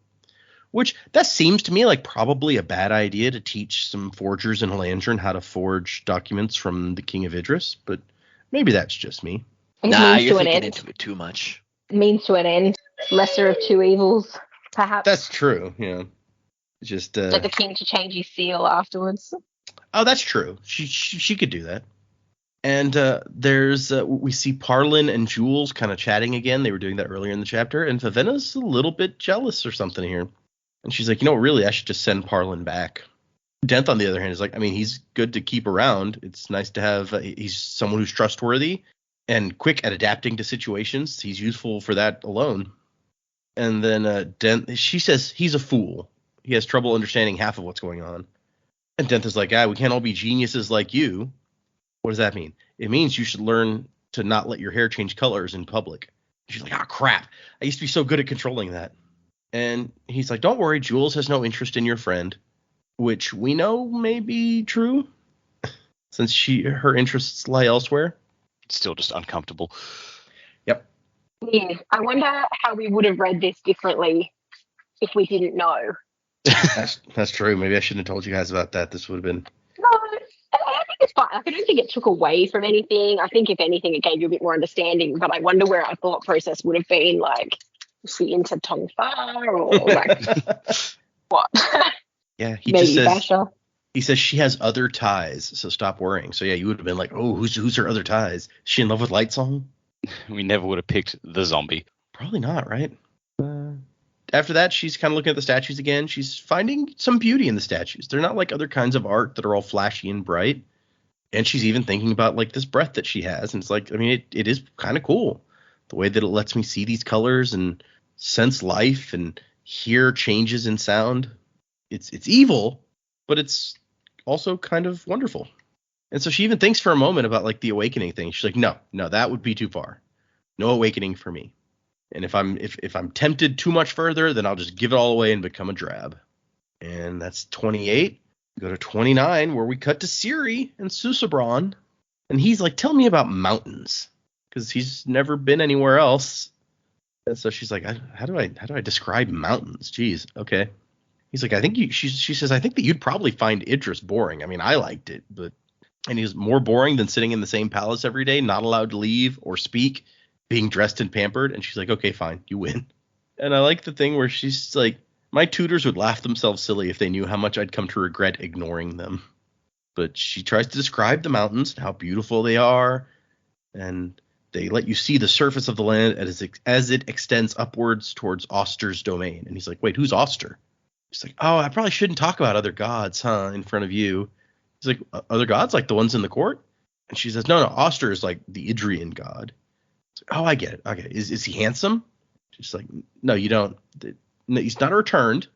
which that seems to me like probably a bad idea to teach some forgers in Halandrin how to forge documents from the King of Idris, but maybe that's just me. You're thinking into it too much. Means to an end. Lesser of two evils, perhaps. That's true, yeah. Just get the king to change his seal afterwards. Oh, that's true. She could do that. And there's we see Parlin and Jules kind of chatting again. They were doing that earlier in the chapter, and Vivenna's a little bit jealous or something here. And she's like, really, I should just send Parlin back. Denth, on the other hand, is like, I mean, he's good to keep around. It's nice to have he's someone who's trustworthy and quick at adapting to situations. He's useful for that alone. And then Denth, she says he's a fool. He has trouble understanding half of what's going on. And Denth is like, we can't all be geniuses like you. What does that mean? It means you should learn to not let your hair change colors in public. She's like, crap. I used to be so good at controlling that. And he's like, don't worry, Jules has no interest in your friend, which we know may be true. since her interests lie elsewhere. Still just uncomfortable. Yep. Yeah. I wonder how we would have read this differently if we didn't know. That's true. Maybe I shouldn't have told you guys about that. This would have been. No, I think it's fine. Like, I don't think it took away from anything. I think if anything, it gave you a bit more understanding. But I wonder where our thought process would have been. Like, is she into Tongfa or like what? Yeah, he Maybe just says. Vasher. He says she has other ties, so stop worrying. So yeah, you would have been like, oh, who's her other ties? Is she in love with Lightsong? We never would have picked the zombie. Probably not, right? After that, she's kind of looking at the statues again. She's finding some beauty in the statues. They're not like other kinds of art that are all flashy and bright. And she's even thinking about like this breath that she has. And it's like, I mean, it is kind of cool. The way that it lets me see these colors and sense life and hear changes in sound. It's evil, but it's also kind of wonderful. And so she even thinks for a moment about like the awakening thing. She's like, no, that would be too far. No awakening for me. And if I'm tempted too much further, then I'll just give it all away and become a drab. And that's 28. Go to 29, where we cut to Siri and Susebron. And he's like, tell me about mountains. Because he's never been anywhere else. And so she's like, how do I describe mountains? Jeez, okay. He's like, she says, I think that you'd probably find Idris boring. I mean, I liked it, but. And he's more boring than sitting in the same palace every day, not allowed to leave or speak, being dressed and pampered. And she's like, okay, fine, you win. And I like the thing where she's like, my tutors would laugh themselves silly if they knew how much I'd come to regret ignoring them. But she tries to describe the mountains and how beautiful they are. And they let you see the surface of the land as it extends upwards towards Oster's domain. And he's like, wait, who's Oster? She's like, oh, I probably shouldn't talk about other gods, in front of you. He's like, other gods, like the ones in the court? And she says, no, Oster is like the Idrian god. Like, oh, I get it. Okay, is he handsome? She's like, no, you don't. No, he's not returned.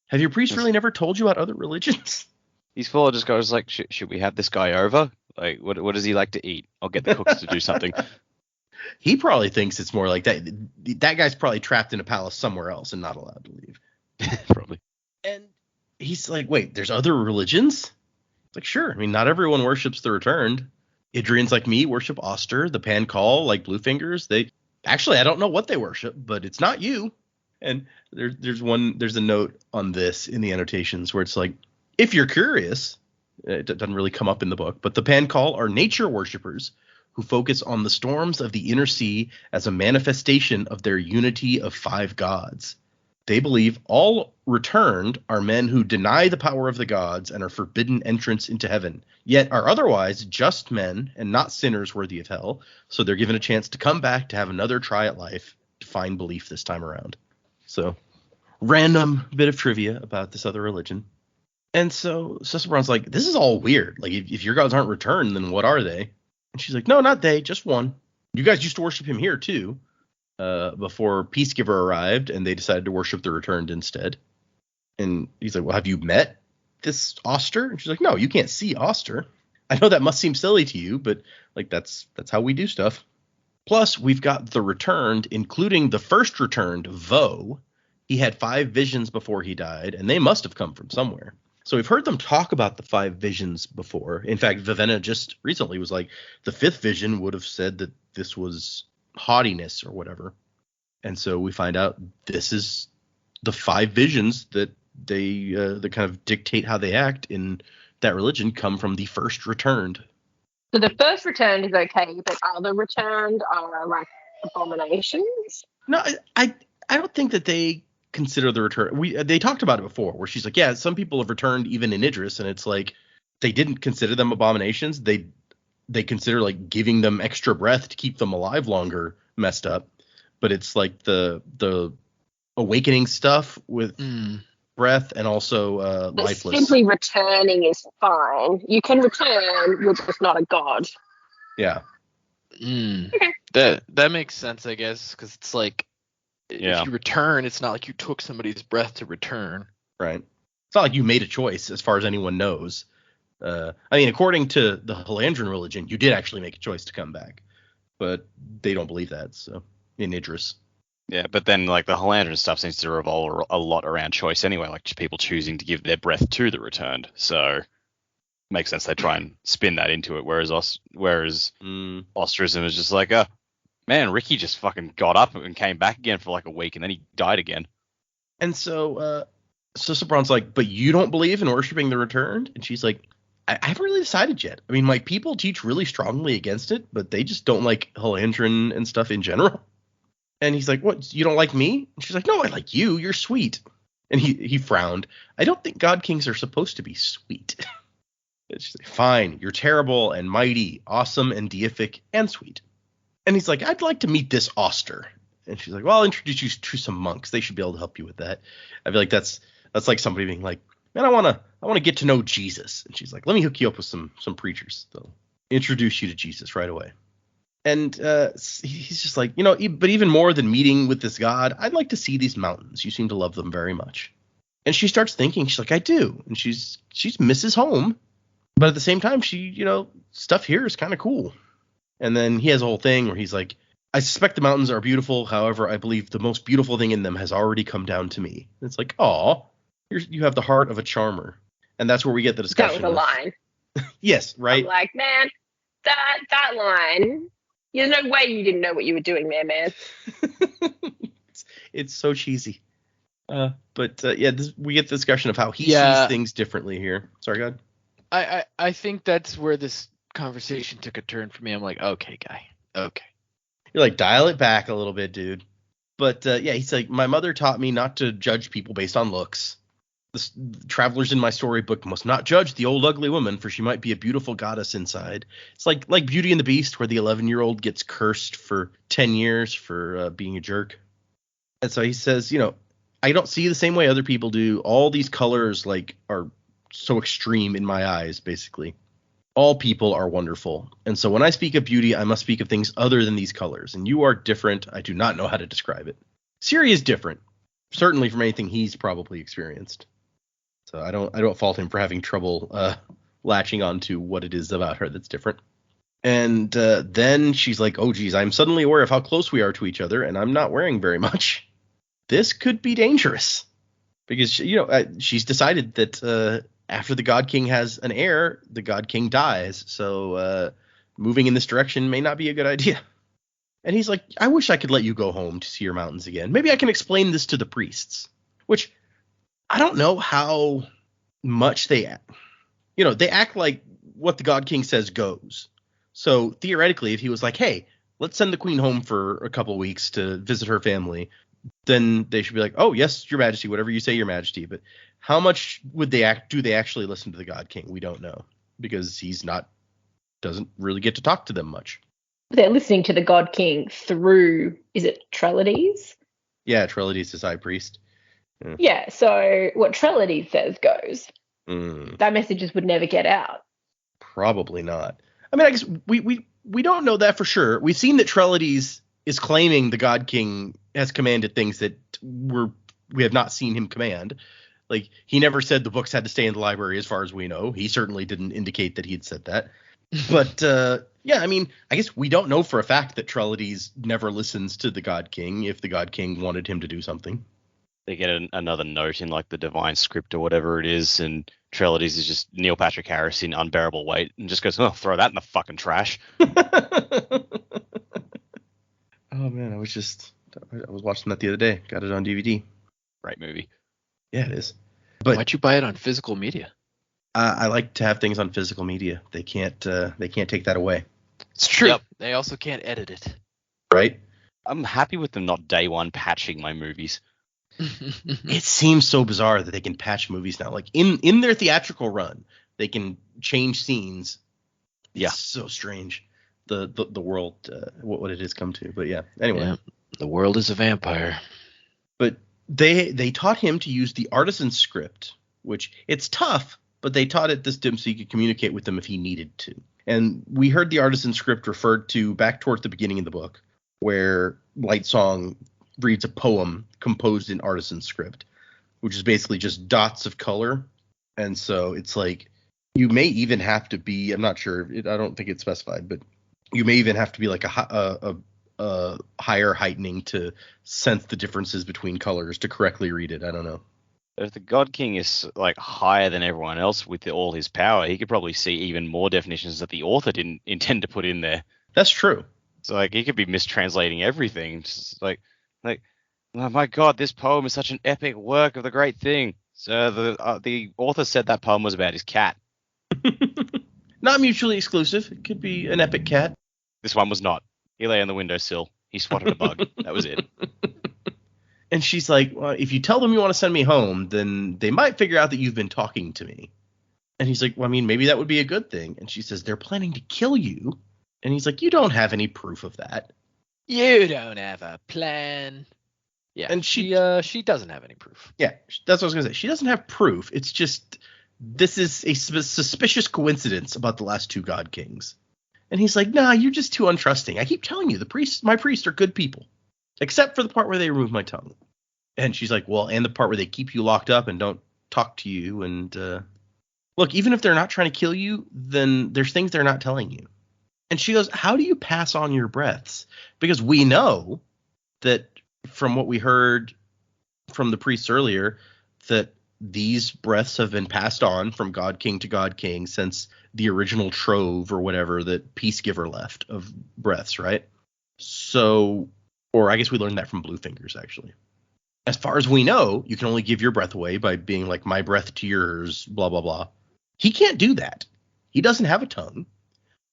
Have your priest really never told you about other religions? He's full of just goes like, should we have this guy over? Like, what does he like to eat? I'll get the cooks to do something. He probably thinks it's more like that. That guy's probably trapped in a palace somewhere else and not allowed to leave. Probably. And he's like, wait, there's other religions? It's like, sure. I mean, not everyone worships the returned. Idrians like me worship Oster. The Pancall, like Bluefingers, I don't know what they worship, but it's not you. And there's a note on this in the annotations where it's like, if you're curious, it doesn't really come up in the book, but the Pancall are nature worshippers who focus on the storms of the inner sea as a manifestation of their unity of five gods. They believe all returned are men who deny the power of the gods and are forbidden entrance into heaven, yet are otherwise just men and not sinners worthy of hell, so they're given a chance to come back to have another try at life to find belief this time around. So, random bit of trivia about this other religion. And so Susebron's like, this is all weird. Like, if your gods aren't returned, then what are they? And she's like, no, not they, just one. You guys used to worship him here, too. Before Peacegiver arrived, and they decided to worship the returned instead. And he's like, well, have you met this Oster? And she's like, no, you can't see Oster. I know that must seem silly to you, but like that's how we do stuff. Plus, we've got the returned, including the first returned, Vo. He had 5 visions before he died, and they must have come from somewhere. So we've heard them talk about the 5 visions before. In fact, Vivenna just recently was like, the 5th vision would have said that this was haughtiness or whatever. And so we find out this is the 5 visions that that kind of dictate how they act in that religion come from the first returned. So the first returned is okay, but other returned are like abominations? No, I don't think that they consider the return. They talked about it before where she's like, yeah, some people have returned even in Idris, and it's like they didn't consider them abominations. They consider like giving them extra breath to keep them alive longer messed up. But it's like the awakening stuff with breath and also lifeless. Simply returning is fine. You can return, you're just not a god. Yeah. Okay. That makes sense, I guess, because it's like if you return, it's not like you took somebody's breath to return. Right. It's not like you made a choice, as far as anyone knows. I mean, according to the Halandran religion, you did actually make a choice to come back, but they don't believe that. So in Idris. Yeah, but then like the Halandran stuff seems to revolve a lot around choice anyway, like people choosing to give their breath to the returned. So makes sense. They try and spin that into it, whereas Ostracism is just like, man, Ricky just fucking got up and came back again for like a week, and then he died again. And so Sobron's like, but you don't believe in worshiping the returned? And she's like, I haven't really decided yet. I mean, like, people teach really strongly against it, but they just don't like Halandrin and stuff in general. And he's like, what, you don't like me? And she's like, no, I like you. You're sweet. And he frowned. I don't think God Kings are supposed to be sweet. And she's like, fine, you're terrible and mighty, awesome and deific and sweet. And he's like, I'd like to meet this Oster. And she's like, well, I'll introduce you to some monks. They should be able to help you with that. I feel like that's like somebody being like, man, I want to get to know Jesus. And she's like, let me hook you up with some preachers. They'll introduce you to Jesus right away. And he's just like, but even more than meeting with this God, I'd like to see these mountains. You seem to love them very much. And she starts thinking, she's like, I do. And she's misses home. But at the same time, she, stuff here is kind of cool. And then he has a whole thing where he's like, I suspect the mountains are beautiful. However, I believe the most beautiful thing in them has already come down to me. And it's like, aw, you have the heart of a charmer. And that's where we get the discussion. That was a line. Yes, right? I'm like, man, that line, there's no way you didn't know what you were doing there, man. It's so cheesy. We get the discussion of how he sees things differently here. Sorry, go ahead. I think that's where this conversation took a turn for me. I'm like, okay, guy. Okay. You're like, dial it back a little bit, dude. But he's like, my mother taught me not to judge people based on looks. The travelers in my storybook must not judge the old ugly woman, for she might be a beautiful goddess inside. It's like Beauty and the Beast, where the 11-year-old gets cursed for 10 years for being a jerk. And so he says, I don't see the same way other people do. All these colors are so extreme in my eyes, basically. All people are wonderful. And so when I speak of beauty, I must speak of things other than these colors. And you are different. I do not know how to describe it. Siri is different, certainly from anything he's probably experienced. So I don't fault him for having trouble latching on to what it is about her that's different. And then she's like, oh, geez, I'm suddenly aware of how close we are to each other, and I'm not wearing very much. This could be dangerous. Because, she's decided that after the God King has an heir, the God King dies. So moving in this direction may not be a good idea. And he's like, I wish I could let you go home to see your mountains again. Maybe I can explain this to the priests. Which, I don't know how much they act like what the God King says goes. So theoretically, if he was like, hey, let's send the queen home for a couple weeks to visit her family, then they should be like, oh, yes, your majesty, whatever you say, your majesty. But how much do they actually listen to the God King? We don't know, because doesn't really get to talk to them much. They're listening to the God King through, is it Trellides? Yeah, Trellides is high priest. Yeah, so what Trellides says goes. That messages would never get out. Probably not. I mean, I guess we don't know that for sure. We've seen that Trellides is claiming the God King has commanded things that we have not seen him command. Like, he never said the books had to stay in the library as far as we know. He certainly didn't indicate that he had said that. But, I mean, I guess we don't know for a fact that Trellides never listens to the God King if the God King wanted him to do something. They get another note in like the divine script or whatever it is, and Trellides is just Neil Patrick Harris in unbearable weight and just goes, oh, throw that in the fucking trash. Oh man, I was watching that the other day. Got it on DVD. Great movie. Yeah, it is. But why'd you buy it on physical media? I like to have things on physical media. They can't take that away. It's true. Yep. They also can't edit it. Right? I'm happy with them not day one patching my movies. It seems so bizarre that they can patch movies now. Like in their theatrical run, they can change scenes. Yeah. It's so strange. The world, what it has come to. But yeah, anyway. Yeah. The world is a vampire. But they taught him to use the artisan script, which it's tough, but they taught it this so he could communicate with them if he needed to. And we heard the artisan script referred to back towards the beginning of the book, where Lightsong reads a poem composed in artisan script, which is basically just dots of color. And so it's like, you may even have to be, I'm not sure, I don't think it's specified, but you may even have to be like a higher heightening to sense the differences between colors to correctly read it. I don't know. if the God King is like higher than everyone else with all his power, he could probably see even more definitions that the author didn't intend to put in there. That's true. So like he could be mistranslating everything. Just like, oh my God, this poem is such an epic work of the great thing. So the author said that poem was about his cat. Not mutually exclusive. It could be an epic cat. This one was not. He lay on the windowsill. He swatted a bug. That was it. And she's like, well, if you tell them you want to send me home, then they might figure out that you've been talking to me. And he's like, well, I mean, maybe that would be a good thing. And she says, they're planning to kill you. And he's like, you don't have any proof of that. You don't have a plan. Yeah, And she doesn't have any proof. Yeah, that's what I was going to say. She doesn't have proof. It's just, this is a suspicious coincidence about the last two God Kings. And he's like, nah, you're just too untrusting. I keep telling you, my priests are good people. Except for the part where they remove my tongue. And she's like, well, and the part where they keep you locked up and don't talk to you. And look, even if they're not trying to kill you, then there's things they're not telling you. And she goes, how do you pass on your breaths? Because we know that from what we heard from the priests earlier, that these breaths have been passed on from God King to God King since the original trove or whatever that Peacegiver left of breaths, right? So, or I guess we learned that from Bluefingers, actually. As far as we know, you can only give your breath away by being like, my breath to yours, blah, blah, blah. He can't do that. He doesn't have a tongue.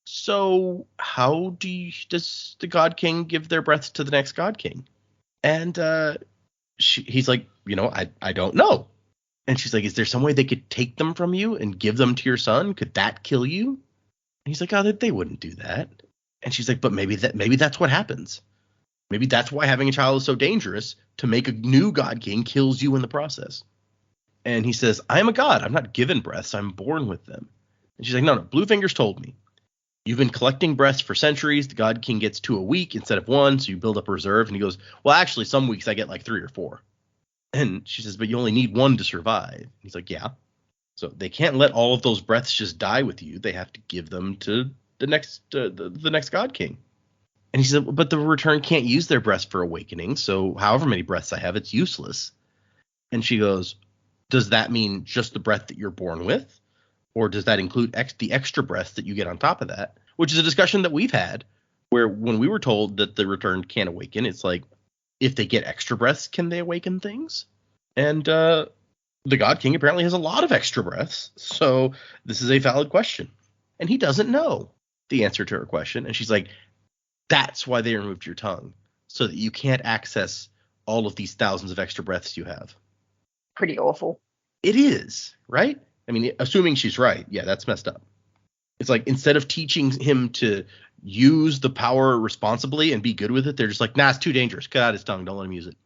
So how does the God King give their breaths to the next God King? And he's like, I don't know. And she's like, is there some way they could take them from you and give them to your son? Could that kill you? And he's like, oh, they wouldn't do that. And she's like, but maybe that's what happens. Maybe that's why having a child is so dangerous. To make a new God King kills you in the process. And he says, I am a god. I'm not given breaths. I'm born with them. And she's like, no, Bluefingers told me. You've been collecting breaths for centuries. The God King gets 2 a week instead of 1, so you build up a reserve. And he goes, well, actually, some weeks I get like 3 or 4. And she says, but you only need 1 to survive. He's like, yeah. So they can't let all of those breaths just die with you. They have to give them to the next God King. And he said, but the return can't use their breaths for awakening. So however many breaths I have, it's useless. And she goes, does that mean just the breath that you're born with? Or does that include the extra breaths that you get on top of that? Which is a discussion that we've had where when we were told that the return can't awaken, it's like, if they get extra breaths, can they awaken things? And the God King apparently has a lot of extra breaths. So this is a valid question. And he doesn't know the answer to her question. And she's like, that's why they removed your tongue, so that you can't access all of these thousands of extra breaths you have. Pretty awful. It is, right? I mean, assuming she's right, yeah, that's messed up. It's like, instead of teaching him to use the power responsibly and be good with it, they're just like, nah, it's too dangerous. Cut out his tongue. Don't let him use it.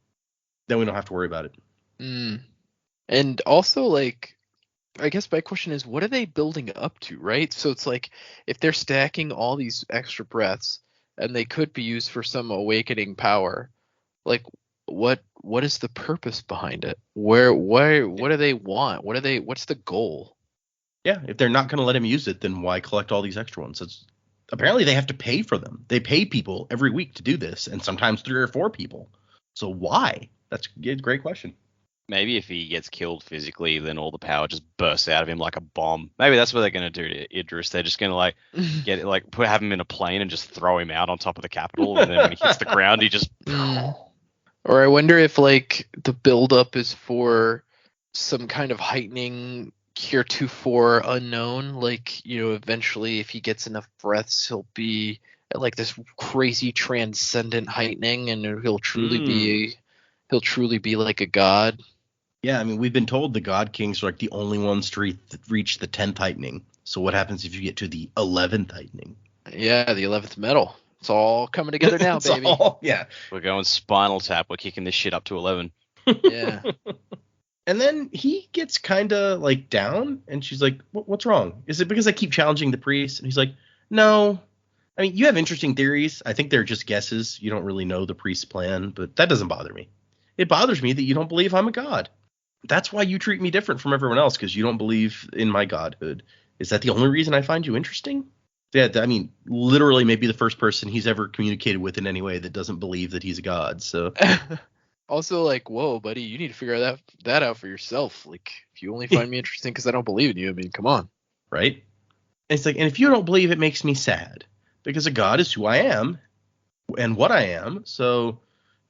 Then we don't have to worry about it. And also, like, I guess my question is, what are they building up to, right? So it's like, if they're stacking all these extra breaths, and they could be used for some awakening power, like, what is the purpose behind it? What do they want? What's the goal? Yeah, if they're not going to let him use it, then why collect all these extra ones? Apparently they have to pay for them. They pay people every week to do this, and sometimes 3 or 4 people. So why? That's a great question. Maybe if he gets killed physically, then all the power just bursts out of him like a bomb. Maybe that's what they're going to do to Idris. They're just going to like get it, like have him in a plane and just throw him out on top of the Capitol, and then when he hits the ground, he just. Or I wonder if like the buildup is for some kind of heightening heretofore unknown. Like, eventually, if he gets enough breaths, he'll be at like this crazy transcendent heightening, and he'll truly be like a god. Yeah, I mean, we've been told the God Kings are like the only ones to reach the 10th heightening. So what happens if you get to the 11th heightening? Yeah, the 11th metal. It's all coming together now, baby. Yeah. We're going Spinal Tap. We're kicking this shit up to 11. Yeah. And then he gets kind of like down, and she's like, what's wrong? Is it because I keep challenging the priest? And he's like, no. I mean, you have interesting theories. I think they're just guesses. You don't really know the priest's plan, but that doesn't bother me. It bothers me that you don't believe I'm a god. That's why you treat me different from everyone else, because you don't believe in my godhood. Is that the only reason I find you interesting? Yeah, I mean, literally maybe the first person he's ever communicated with in any way that doesn't believe that he's a god. So Also, like, whoa, buddy, you need to figure that out for yourself. Like, if you only find me interesting because I don't believe in you, I mean, come on. Right? And it's like, and if you don't believe, it makes me sad because a god is who I am and what I am. So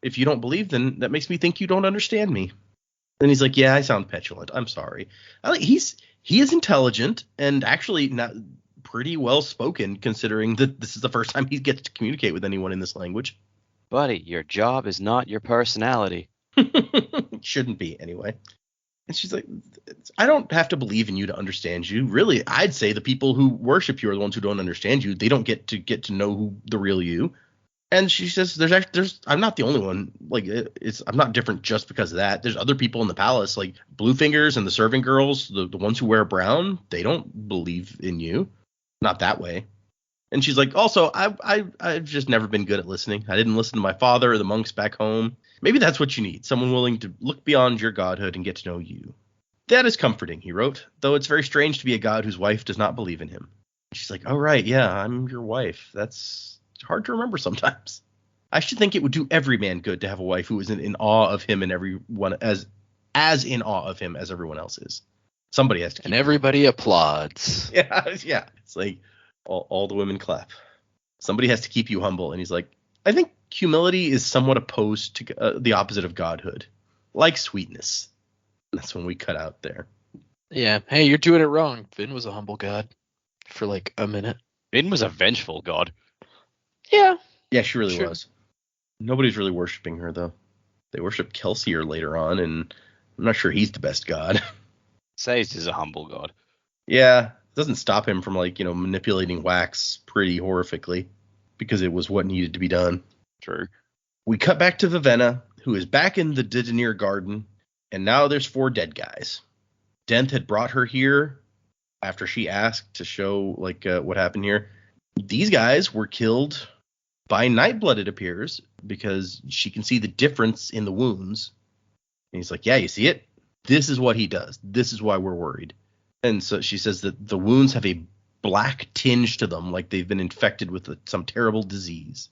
if you don't believe, then that makes me think you don't understand me. And he's like, yeah, I sound petulant. I'm sorry. He is intelligent and actually not pretty well spoken, considering that this is the first time he gets to communicate with anyone in this language. Buddy, your job is not your personality. Shouldn't be, anyway. And she's like, I don't have to believe in you to understand you. Really, I'd say the people who worship you are the ones who don't understand you. They don't get to know who the real you. And she says, I'm not the only one. Like, I'm not different just because of that. There's other people in the palace, like Bluefingers and the servant girls, the ones who wear brown. They don't believe in you. Not that way. And she's like, also, I've just never been good at listening. I didn't listen to my father or the monks back home. Maybe that's what you need. Someone willing to look beyond your godhood and get to know you. That is comforting, he wrote, though it's very strange to be a god whose wife does not believe in him. She's like, oh, right, yeah, I'm your wife. That's hard to remember sometimes. I should think it would do every man good to have a wife who isn't in awe of him and everyone as in awe of him as everyone else is. Somebody has to keep And everybody applauds. Yeah. It's like all the women clap. Somebody has to keep you humble. And he's like, I think humility is somewhat opposed to the opposite of godhood, like sweetness. That's when we cut out there. Yeah. Hey, you're doing it wrong. Vin was a humble god for like a minute. Vin was a vengeful god. Yeah. Yeah, she really was. Nobody's really worshiping her, though. They worship Kelsier later on, and I'm not sure he's the best god. Sazed is a humble god. Yeah, it doesn't stop him from, like, manipulating wax pretty horrifically, because it was what needed to be done. True. We cut back to Vivenna, who is back in the Didenir garden, and now there's 4 dead guys. Denth had brought her here after she asked to show, like, what happened here. These guys were killed by Nightblood, it appears, because she can see the difference in the wounds. And he's like, yeah, you see it? This is what he does. This is why we're worried. And so she says that the wounds have a black tinge to them, like they've been infected with some terrible disease.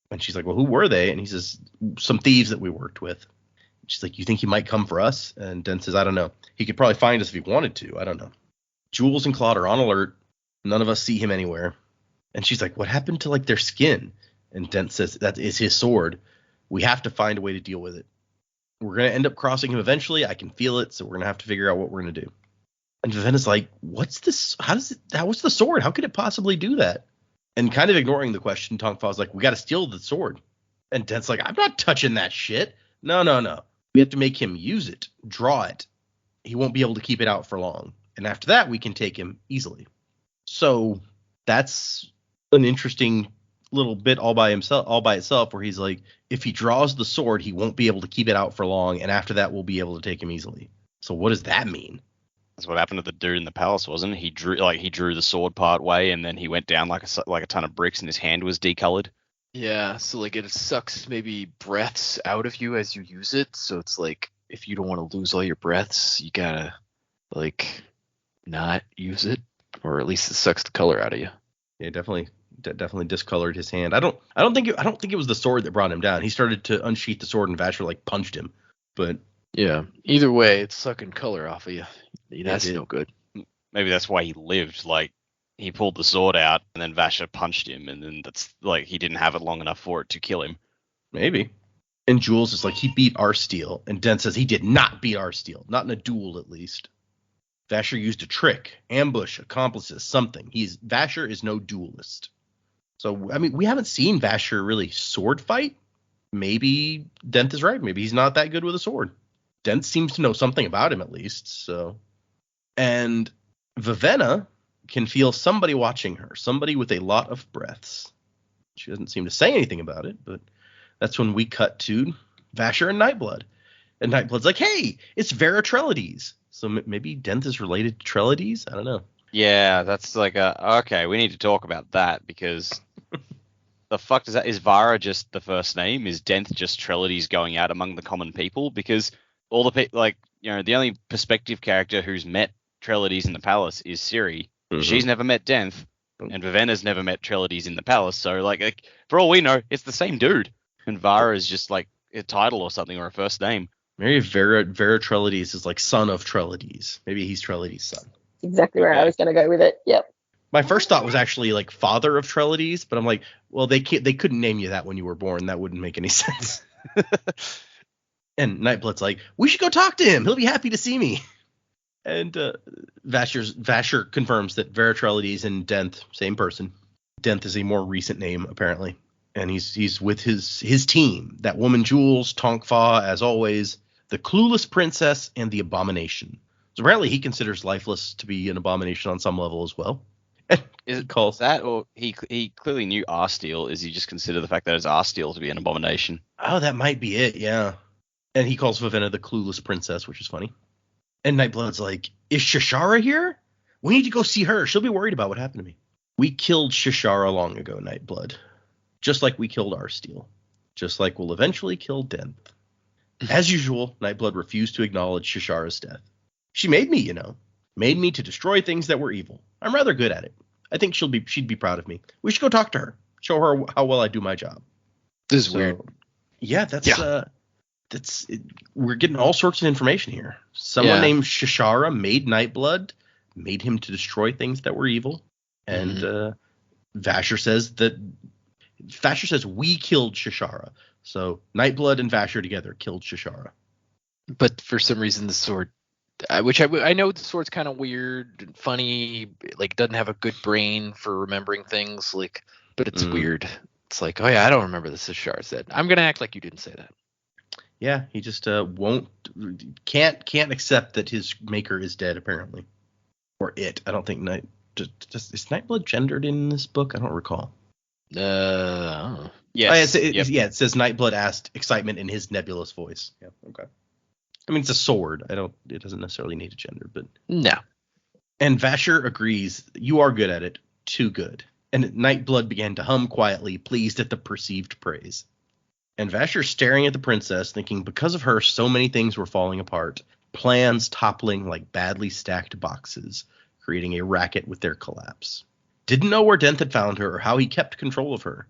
And she's like, well, who were they? And he says, some thieves that we worked with. She's like, you think he might come for us? And Den says, I don't know. He could probably find us if he wanted to. I don't know. Jules and Claude are on alert. None of us see him anywhere. And she's like, what happened to, like, their skin? And Dent says, that is his sword. We have to find a way to deal with it. We're going to end up crossing him eventually. I can feel it, so we're going to have to figure out what we're going to do. And Vivenna's like, what's this? What's the sword? How could it possibly do that? And kind of ignoring the question, Tongfa's like, we got to steal the sword. And Dent's like, I'm not touching that shit. No. We have to make him use it, draw it. He won't be able to keep it out for long. And after that, we can take him easily. So that's an interesting little bit all by itself, where he's like, if he draws the sword, he won't be able to keep it out for long, and after that we'll be able to take him easily. So what does that mean? That's what happened to the dude in the palace, wasn't it? He drew the sword part way, and then he went down like a ton of bricks, and his hand was decolored. Yeah, so like it sucks maybe breaths out of you as you use it. So it's like, if you don't want to lose all your breaths, you gotta like not use it, or at least it sucks the color out of you. Yeah, definitely discolored his hand. I don't think it was the sword that brought him down. He started to unsheath the sword, and Vasher like punched him. But yeah, either way, it's sucking color off of you. That's no good. Maybe that's why he lived. Like, he pulled the sword out, and then Vasher punched him, and then that's like he didn't have it long enough for it to kill him. Maybe. And Jules is like, he beat Arsteel, and Den says he did not beat Arsteel, not in a duel at least. Vasher used a trick, ambush, accomplices, something. Vasher is no duelist. So, I mean, we haven't seen Vasher really sword fight. Maybe Dent is right. Maybe he's not that good with a sword. Dent seems to know something about him at least. So, and Vivenna can feel somebody watching her, somebody with a lot of breaths. She doesn't seem to say anything about it, but that's when we cut to Vasher and Nightblood. And Nightblood's like, hey, it's Vera Trellides. So maybe Dent is related to Trellides? I don't know. Yeah, that's like okay, we need to talk about that, because the fuck does that? Is Vara just the first name? Is Denth just Trellides going out among the common people? Because all the people, like, the only perspective character who's met Trellides in the palace is Siri. Mm-hmm. She's never met Denth, and Vivenna's never met Trellides in the palace. So, like, for all we know, it's the same dude. And Vara is just, like, a title or something or a first name. Maybe Vera Trellides is like son of Trellides. Maybe he's Trellides' son. Exactly where I was going to go with it. Yep. My first thought was actually like father of Trellides, but I'm like, well, they couldn't name you that when you were born. That wouldn't make any sense. And Nightblood's like, we should go talk to him. He'll be happy to see me. And Vasher confirms that Vera Trellides and Denth, same person. Denth is a more recent name, apparently. And he's with his team. That woman Jules, Tonkfa, as always, the clueless princess, and the abomination. So apparently he considers Lifeless to be an abomination on some level as well. Is it calls that, or he clearly knew Arsteel? Is he just consider the fact that it's Arsteel to be an abomination? Oh, that might be it, yeah. And he calls Vivenna the clueless princess, which is funny. And Nightblood's like, is Shishara here? We need to go see her. She'll be worried about what happened to me. We killed Shishara long ago, Nightblood. Just like we killed Arsteel. Just like we'll eventually kill Denth. As usual, Nightblood refused to acknowledge Shishara's death. She made me, Made me to destroy things that were evil. I'm rather good at it. I think she'd be proud of me. We should go talk to her. Show her how well I do my job. This is weird. Yeah, we're getting all sorts of information here. Someone named Shishara made Nightblood, made him to destroy things that were evil. And Vasher says we killed Shishara. So Nightblood and Vasher together killed Shishara. But for some reason the sword, which I know the sword's kind of weird and funny, like doesn't have a good brain for remembering things, like, but it's weird. It's like, oh yeah, I don't remember this Shishara said. I'm gonna act like you didn't say that. Yeah, he just can't accept that his maker is dead, apparently, or it. I don't think is Nightblood gendered in this book? I don't recall. I don't know. Yes. It says Nightblood asked excitement in his nebulous voice. Yeah, okay. I mean, it's a sword. It doesn't necessarily need a gender, but no. And Vasher agrees. You are good at it. Too good. And Nightblood began to hum quietly, pleased at the perceived praise. And Vasher staring at the princess, thinking because of her, so many things were falling apart. Plans toppling like badly stacked boxes, creating a racket with their collapse. Didn't know where Denth had found her or how he kept control of her.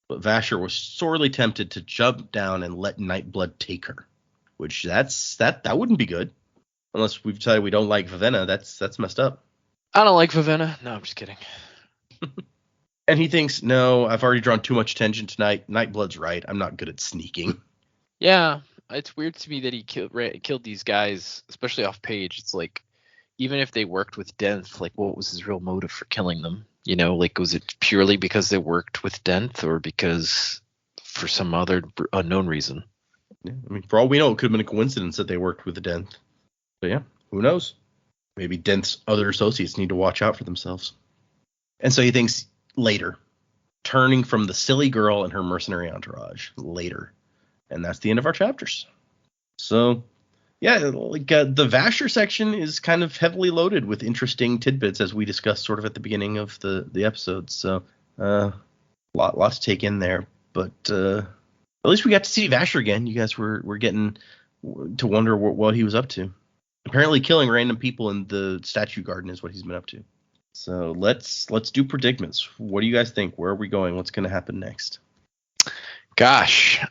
But Vasher was sorely tempted to jump down and let Nightblood take her. Which that wouldn't be good. Unless we've decided we don't like Vivenna. That's messed up. I don't like Vivenna. No, I'm just kidding. And he thinks, no, I've already drawn too much attention tonight. Nightblood's right. I'm not good at sneaking. Yeah, it's weird to me that he killed these guys, especially off page. It's like, even if they worked with Denth, like, what was his real motive for killing them? Like, was it purely because they worked with Denth, or because for some other unknown reason? Yeah, I mean, for all we know, it could have been a coincidence that they worked with the Denth. But yeah, who knows? Maybe Denth's other associates need to watch out for themselves. And so he thinks later, turning from the silly girl and her mercenary entourage later. And that's the end of our chapters. So, yeah, like the Vasher section is kind of heavily loaded with interesting tidbits, as we discussed sort of at the beginning of the episode. So, lot to take in there. But at least we got to see Vasher again. You guys were getting to wonder what he was up to. Apparently killing random people in the statue garden is what he's been up to. So let's do predicaments. What do you guys think? Where are we going? What's going to happen next? Gosh,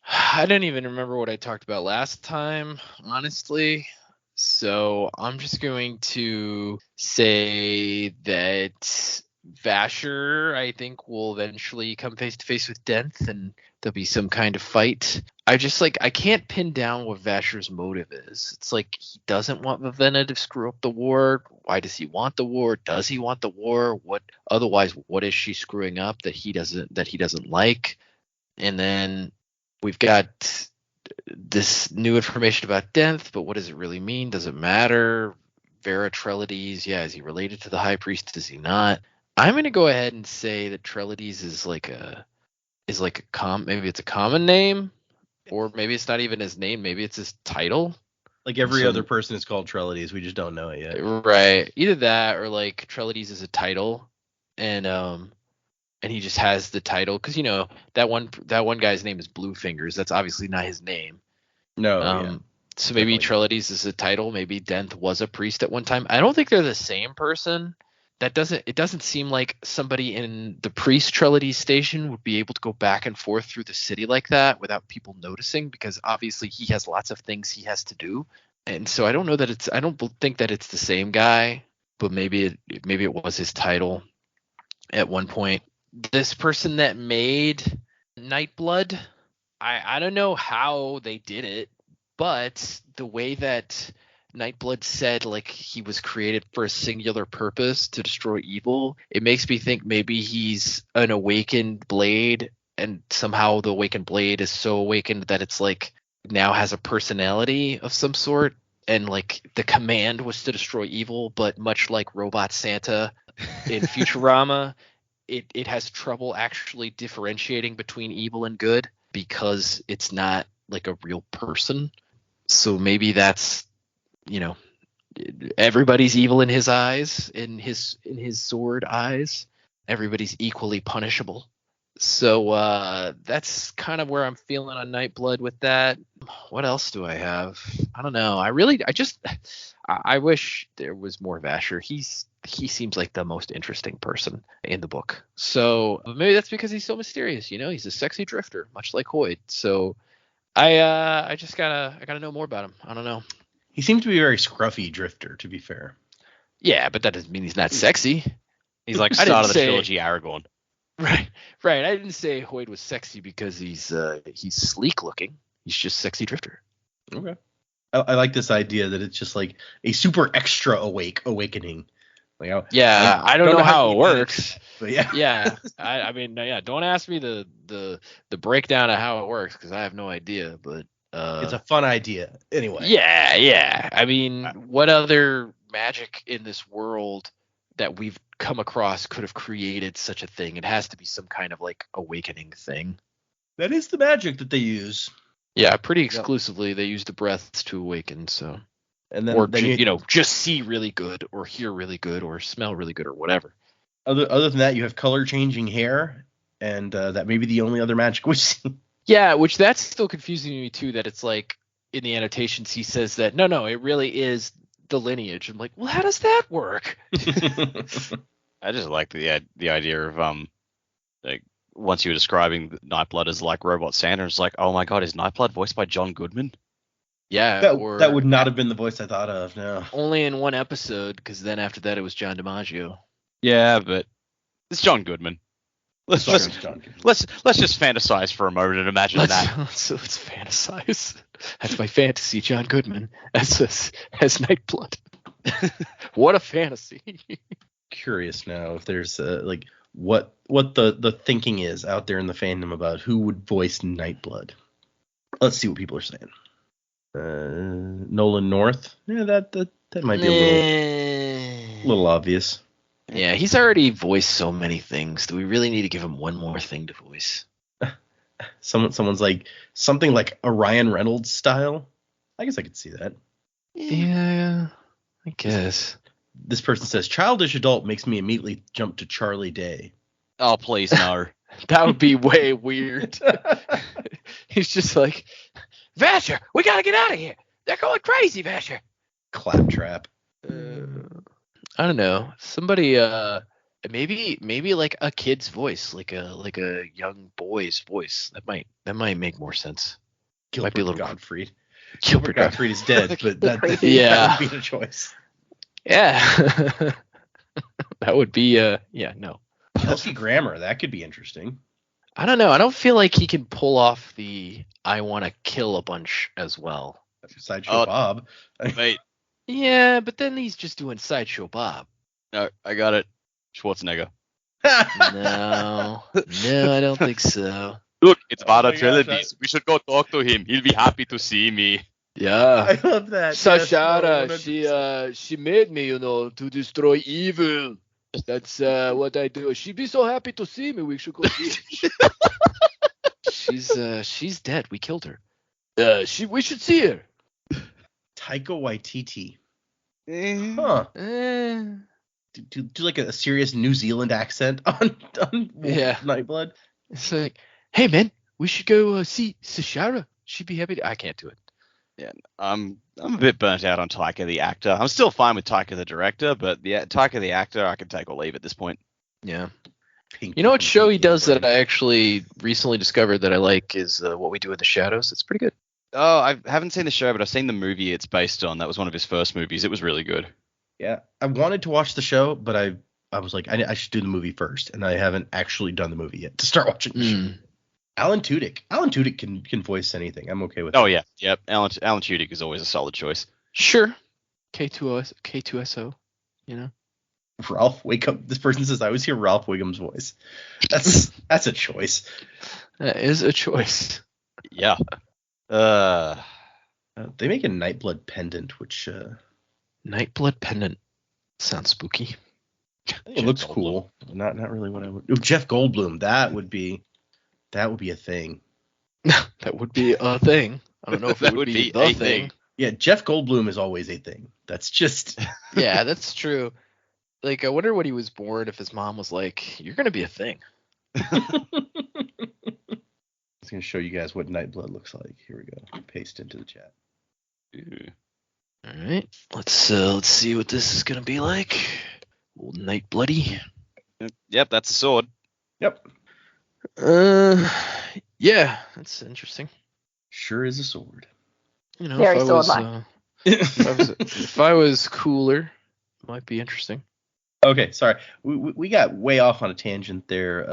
I didn't even remember what I talked about last time, honestly. So I'm just going to say that Vasher, I think, will eventually come face to face with Denth, and there'll be some kind of fight. I can't pin down what Vasher's motive is. It's like he doesn't want Vivenna to screw up the war. Why does he want the war? Does he want the war? What is she screwing up that he doesn't like? And then we've got this new information about Denth, but what does it really mean? Does it matter? Vera Trellides, is he related to the High Priest? Is he not? I'm going to go ahead and say that Trellides is maybe it's a common name, or maybe it's not even his name. Maybe it's his title. Like every other person is called Trellides. We just don't know it yet. Right. Either that, or like Trellides is a title, and he just has the title because that one guy's name is Bluefingers. That's obviously not his name. No. So maybe Trellides is a title. Maybe Denth was a priest at one time. I don't think they're the same person. it doesn't seem like somebody in the priest Trellidy station would be able to go back and forth through the city like that without people noticing, because obviously he has lots of things he has to do. And so I don't think that it's the same guy, but maybe it was his title at one point. This person that made Nightblood, I don't know how they did it, but the way that Nightblood said like he was created for a singular purpose to destroy evil, it makes me think maybe he's an awakened blade, and somehow the awakened blade is so awakened that it's like now has a personality of some sort, and like the command was to destroy evil, but much like Robot Santa in Futurama, it has trouble actually differentiating between evil and good because it's not like a real person. So maybe that's, everybody's evil in his eyes, in his sword eyes. Everybody's equally punishable. So that's kind of where I'm feeling on Nightblood with that. What else do I have? I don't know. I wish there was more Vasher. He seems like the most interesting person in the book. So maybe that's because he's so mysterious. He's a sexy drifter, much like Hoyd. So I gotta know more about him. I don't know. He seems to be a very scruffy drifter, to be fair. Yeah, but that doesn't mean he's not sexy. He's like start of the trilogy Aragorn. Right. I didn't say Hoyd was sexy because he's sleek looking. He's just sexy drifter. Okay. I like this idea that it's just like a super extra awakening. Like, I don't know how it works. But yeah. I mean, don't ask me the breakdown of how it works because I have no idea. But it's a fun idea anyway. Yeah. I mean, what other magic in this world that we've come across could have created such a thing? It has to be some kind of like awakening thing. That is the magic that they use. Yeah, pretty exclusively they use the breaths to awaken. So, and then just see really good, or hear really good, or smell really good, or whatever. Other than that, you have color changing hair, and that may be the only other magic we've seen. Yeah, which that's still confusing to me too. That it's like in the annotations he says that no, it really is the lineage. I'm like, well, how does that work? I just like the idea of like once you were describing Nightblood as like Robot Santa, it's like, oh my god, is Nightblood voiced by John Goodman? Yeah, that would not have been the voice I thought of. No, only in one episode, because then after that it was John DiMaggio. Yeah, but it's John Goodman. Let's just fantasize for a moment and imagine that. Let's fantasize. That's my fantasy, John Goodman as Nightblood. What a fantasy. Curious now if there's like what the thinking is out there in the fandom about who would voice Nightblood. Let's see what people are saying. Nolan North. Yeah, that might be a little obvious. Yeah, he's already voiced so many things. Do we really need to give him one more thing to voice? Someone's like something like a Ryan Reynolds style. I guess I could see that. Yeah, I guess. This person says childish adult makes me immediately jump to Charlie Day. Oh, please no. That would be way weird. He's just like, Vasher, we gotta get out of here. They're going crazy, Vasher. Claptrap. I don't know. Somebody maybe like a kid's voice, like a young boy's voice. That might make more sense. Gilbert might be a little Gottfried. Gilbert Gottfried is dead, but that would be a choice. Yeah. That would be no. Kelsey Grammer, that could be interesting. I don't know. I don't feel like he can pull off the I want to kill a bunch as well. Sideshow Bob. Wait. Yeah, but then he's just doing Sideshow Bob. No, I got it. Schwarzenegger. No, I don't think so. Look, it's Vara Trelevis. We should go talk to him. He'll be happy to see me. Yeah. I love that. Sashara, she made me, to destroy evil. That's what I do. She'd be so happy to see me. We should go see her. She's dead. We killed her. We should see her. Taika Waititi. Huh. Do like a serious New Zealand accent on Nightblood. It's like, hey man, we should go see Sashara. She'd be happy to. I can't do it. Yeah, I'm a bit burnt out on Taika the actor. I'm still fine with Taika the director, but yeah, Taika the actor I can take or leave at this point. Yeah. Pink You know what show he does that brain. I actually recently discovered that I like is What We Do in the Shadows. It's pretty good. Oh, I haven't seen the show, but I've seen the movie it's based on. That was one of his first movies. It was really good. Yeah, I wanted to watch the show, but I was like, I should do the movie first, and I haven't actually done the movie yet to start watching the show. Alan Tudyk can voice anything. I'm okay with. Oh that. yeah, yep. Alan Tudyk is always a solid choice. Sure. K2SO, you know. Ralph Wiggum. This person says I always hear Ralph Wiggum's voice. That's a choice. That is a choice. Yeah. They make a Nightblood pendant, which Nightblood pendant. Sounds spooky. it looks cool. Not really what I would. Oh, Jeff Goldblum. That would be a thing. That would be a thing. I don't know if That it would would be be the a thing. thing. Yeah, Jeff Goldblum is always a thing. That's just. Yeah, that's true. Like, I wonder when he was born if his mom was like, "You're gonna be a thing." I was gonna show you guys what Nightblood looks like. Here we go. Paste into the chat. Ooh. All right, let's see what this is gonna be like. Old Nightbloody. Yep, that's a sword. Yep. Yeah, that's interesting. Sure is a sword. You know, Very if I was, sword-like. if I was cooler, it might be interesting. Okay, sorry. We got way off on a tangent there.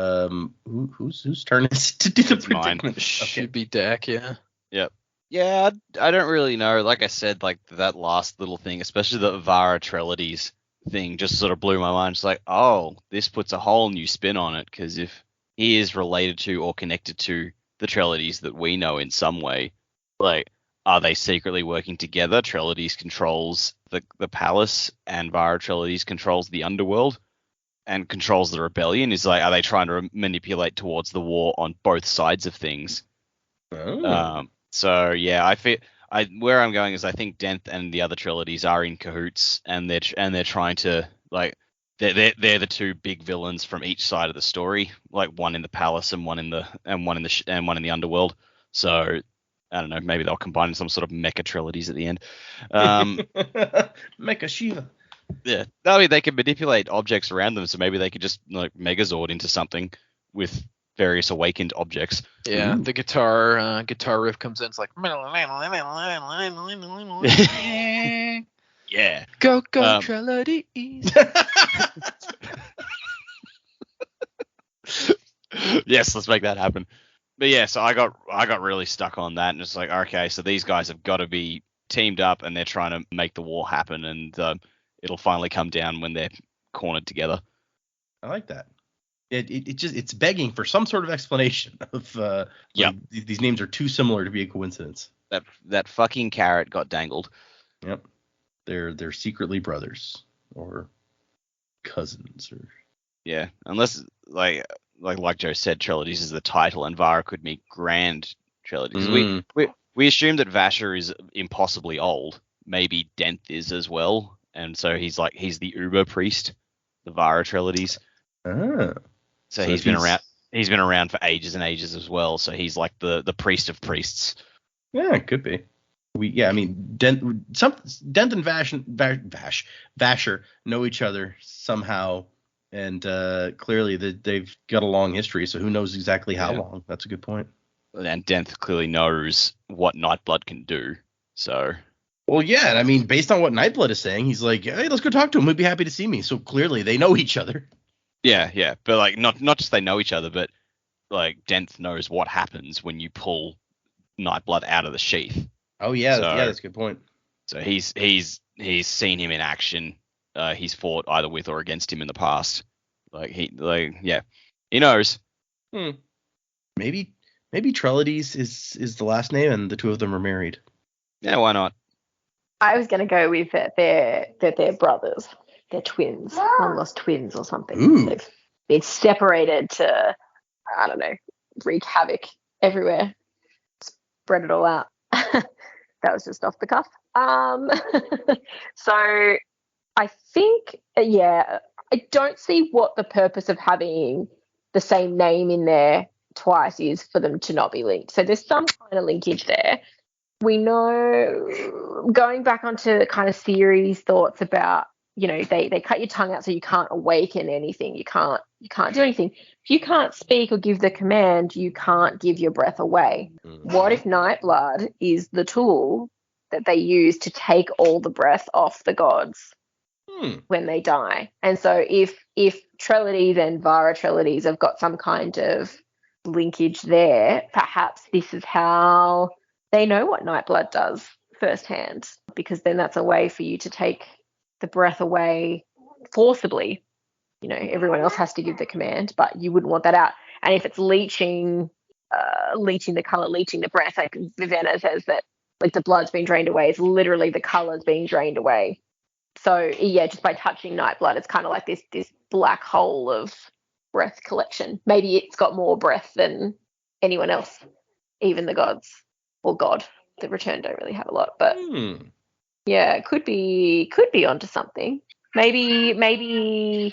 Whose turn is it to do the It's mine. predicament? Should be Dak, yeah. Yep. Yeah, I don't really know. Like I said, like that last little thing, especially the Vara Trelides thing, just sort of blew my mind. It's like, oh, this puts a whole new spin on it, because if he is related to or connected to the Trelides that we know in some way, like, are they secretly working together? Trelides controls the palace, and Vara Trelides controls the underworld and controls the rebellion. Is like, are they trying to manipulate towards the war on both sides of things? Oh. So yeah, where I'm going is I think Denth and the other Trelides are in cahoots, and they're trying to, like, they're the two big villains from each side of the story, like one in the palace and one in the underworld. So I don't know, maybe they'll combine in some sort of mecha Trelides at the end. Mecha Shiva. Yeah, I mean, they can manipulate objects around them, so maybe they could just like Megazord into something with various awakened objects. Yeah, Ooh. the guitar riff comes in. It's like, Yeah. go Um, Trelides. Yes, let's make that happen. But yeah, so I got really stuck on that, and it's like, okay, so these guys have got to be teamed up, and they're trying to make the war happen, and it'll finally come down when they're cornered together. I like that. It's begging for some sort of explanation of Yep. like, these names are too similar to be a coincidence. That fucking carrot got dangled. Yep. They're secretly brothers or cousins or Yeah, unless like Joe said, Trelides is the title, and Vara could mean Grand Trelides. We assume that Vasher is impossibly old. Maybe Denth is as well, and so he's the Uber priest, the Vara Trelides. Ah. So he's been around. He's been around for ages and ages as well. So he's like the priest of priests. Yeah, it could be. I mean, Denth and Vasher know each other somehow, and clearly they've got a long history. So who knows exactly how long? That's a good point. And Denth clearly knows what Nightblood can do. So. Well, yeah, and I mean, based on what Nightblood is saying, he's like, hey, let's go talk to him. We'd be happy to see me. So clearly they know each other. Yeah, but like not just they know each other, but like Denth knows what happens when you pull Nightblood out of the sheath. Oh yeah, that's a good point. So he's seen him in action. He's fought either with or against him in the past. He knows. Maybe Trelides is the last name, and the two of them are married. Yeah, why not? I was going to go with that they're brothers. They're twins. Long lost twins or something. Ooh. They've been separated to, I don't know, wreak havoc everywhere. Spread it all out. That was just off the cuff. So I think, I don't see what the purpose of having the same name in there twice is for them to not be linked. So there's some kind of linkage there. We know, going back onto kind of Siri's thoughts about, they cut your tongue out so you can't awaken anything. You can't do anything. If you can't speak or give the command, you can't give your breath away. What if Nightblood is the tool that they use to take all the breath off the gods when they die? And so if Trelides and Vara Trelides have got some kind of linkage there, perhaps this is how they know what Nightblood does firsthand, because then that's a way for you to take the breath away forcibly. Everyone else has to give the command, but you wouldn't want that out. And if it's leaching the color, leaching the breath, like Vivenna says that, like, the blood's been drained away, it's literally the color's being drained away. So yeah, just by touching Nightblood, it's kind of like this black hole of breath collection. Maybe it's got more breath than anyone else, even the gods, or God. The Return don't really have a lot, but yeah, it could be onto something. Maybe the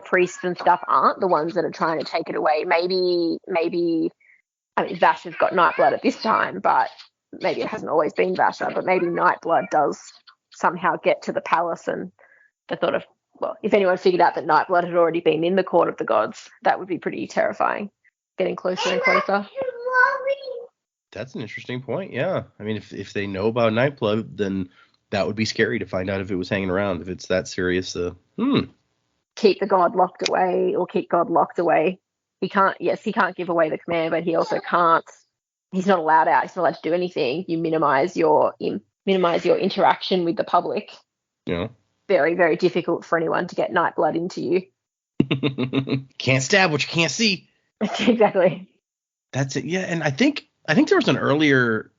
priests and stuff aren't the ones that are trying to take it away. Maybe I mean, Vasher's got Nightblood at this time, but maybe it hasn't always been Vasher. But maybe Nightblood does somehow get to the palace, and the thought of, well, if anyone figured out that Nightblood had already been in the court of the gods, that would be pretty terrifying. Getting closer and closer. That's an interesting point. Yeah, I mean, if they know about Nightblood, then that would be scary to find out if it was hanging around. If it's that serious, keep the god locked away, or keep God locked away. He can't give away the command, but he also can't. He's not allowed out. He's not allowed to do anything. You minimize your interaction with the public. Yeah. Very, very difficult for anyone to get Nightblood into you. Can't stab what you can't see. Exactly. That's it. Yeah, and I think there was an earlier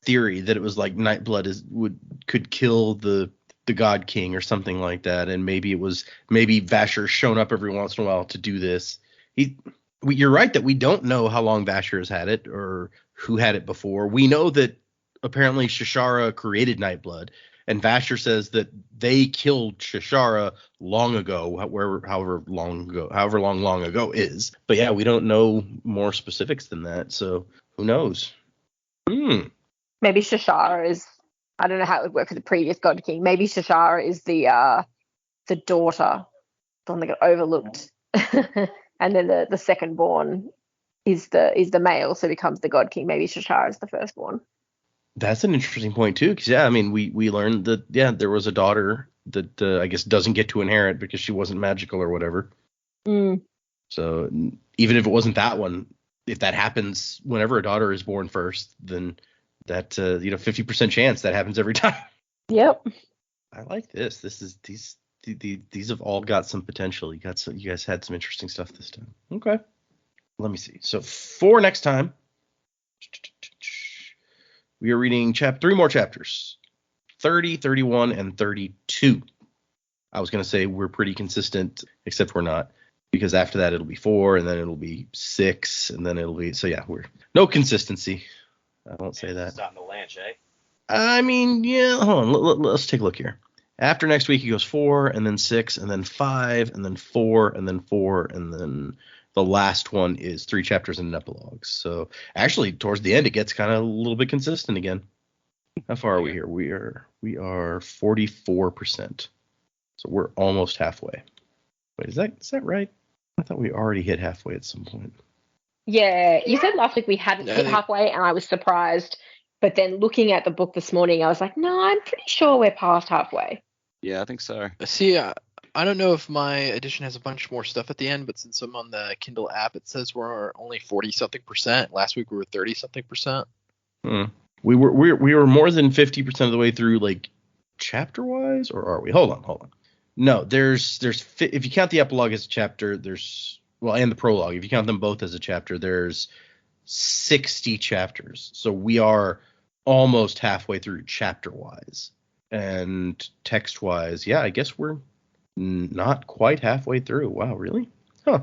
theory that it was like Nightblood could kill the God King or something like that, and maybe Vasher's shown up every once in a while to do this. You're right that we don't know how long Vasher has had it or who had it before. We know that apparently Shashara created Nightblood, and Vasher says that they killed Shashara long ago, however long ago is. But yeah, we don't know more specifics than that, so who knows? Maybe Shashara is, I don't know how it would work for the previous God King. Maybe Shashara is the daughter, the one that got overlooked. And then the second born is the male, so becomes the God King. Maybe Shashara is the firstborn. That's an interesting point too, because yeah, I mean, we learned that there was a daughter that I guess doesn't get to inherit because she wasn't magical or whatever. So even if it wasn't that one, if that happens whenever a daughter is born first, then that 50% chance that happens every time. Yep. I like this. These have all got some potential. You guys had some interesting stuff this time. Okay. Let me see. So for next time, we are reading 3 more chapters, 30, 31, and 32. I was going to say we're pretty consistent, except we're not, because after that it'll be 4, and then it'll be 6, and then it'll be, so yeah, we're no consistency. I won't say that. Sanderlanche, eh? I mean, yeah, hold on. Let's take a look here. After next week, he goes 4, and then 6, and then 5, and then 4, and then 4, and then the last one is 3 chapters and an epilogue. So actually, towards the end, it gets kind of a little bit consistent again. How far are we here? We are 44%. So we're almost halfway. Wait, is that right? I thought we already hit halfway at some point. Yeah, you said last week we hadn't hit halfway, and I was surprised. But then looking at the book this morning, I was like, no, I'm pretty sure we're past halfway. Yeah, I think so. See, I don't know if my edition has a bunch more stuff at the end, but since I'm on the Kindle app, it says we're only 40-something%. Last week we were 30-something%. We were more than 50% of the way through, like, chapter-wise, or are we? Hold on. No, there's if you count the epilogue as a chapter, and the prologue, if you count them both as a chapter, there's 60 chapters. So we are almost halfway through chapter-wise. And text-wise, yeah, I guess we're not quite halfway through. Wow, really? Huh.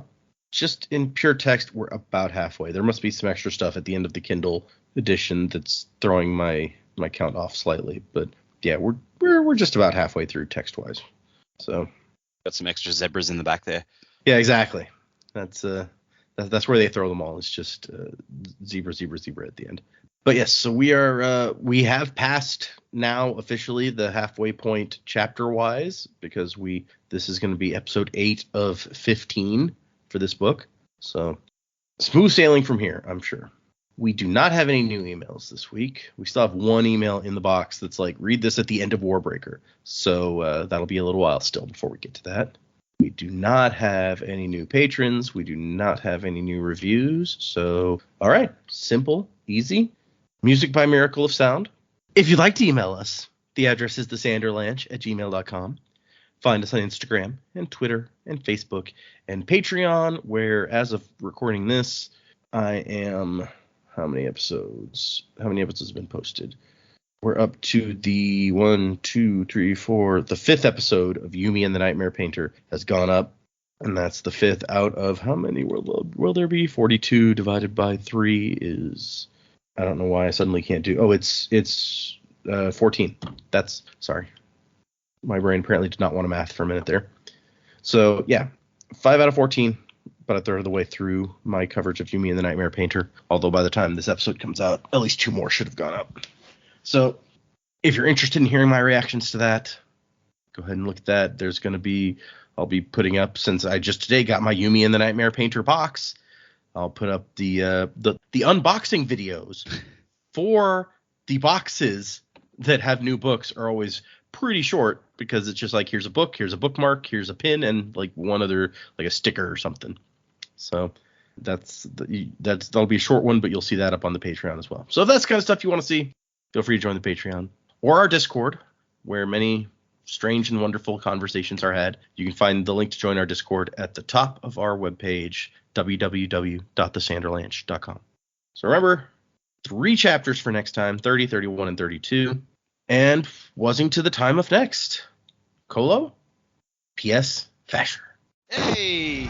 Just in pure text, we're about halfway. There must be some extra stuff at the end of the Kindle edition that's throwing my count off slightly. But yeah, we're just about halfway through text-wise. So got some extra zebras in the back there. Yeah, exactly. That's That's where they throw them all. It's just zebra at the end. But yes, so we have passed now officially the halfway point chapter wise, because this is going to be episode 8 of 15 for this book. So smooth sailing from here, I'm sure. We do not have any new emails this week. We still have one email in the box that's like, read this at the end of Warbreaker. So that'll be a little while still before we get to that. We do not have any new patrons. We do not have any new reviews. So, all right, simple, easy. Music by Miracle of Sound. If you'd like to email us, the address is thesanderlanche@gmail.com. Find us on Instagram and Twitter and Facebook and Patreon, where as of recording this, I am... How many episodes have been posted? We're up to the the 5th episode of Yumi and the Nightmare Painter has gone up. And that's the 5th out of how many will there be? 42 divided by 3 is... I don't know why I suddenly can't do... Oh, it's 14. Sorry. My brain apparently did not want to math for a minute there. So, yeah, 5 out of 14, but a third of the way through my coverage of Yumi and the Nightmare Painter. Although by the time this episode comes out, at least 2 more should have gone up. So, if you're interested in hearing my reactions to that, go ahead and look at that. I'll be putting up, since I just today got my Yumi and the Nightmare Painter box, I'll put up the unboxing videos for the boxes that have new books are always pretty short, because it's just like, here's a book, here's a bookmark, here's a pin, and like one other, like a sticker or something. So that'll be a short one, but you'll see that up on the Patreon as well. So if that's the kind of stuff you want to see, feel free to join the Patreon or our Discord, where many strange and wonderful conversations are had. You can find the link to join our Discord at the top of our webpage, www.thesanderlanche.com. So remember, 3 chapters for next time, 30, 31, and 32. And wasing to the time of next. Colo? P.S. Vasher. Hey!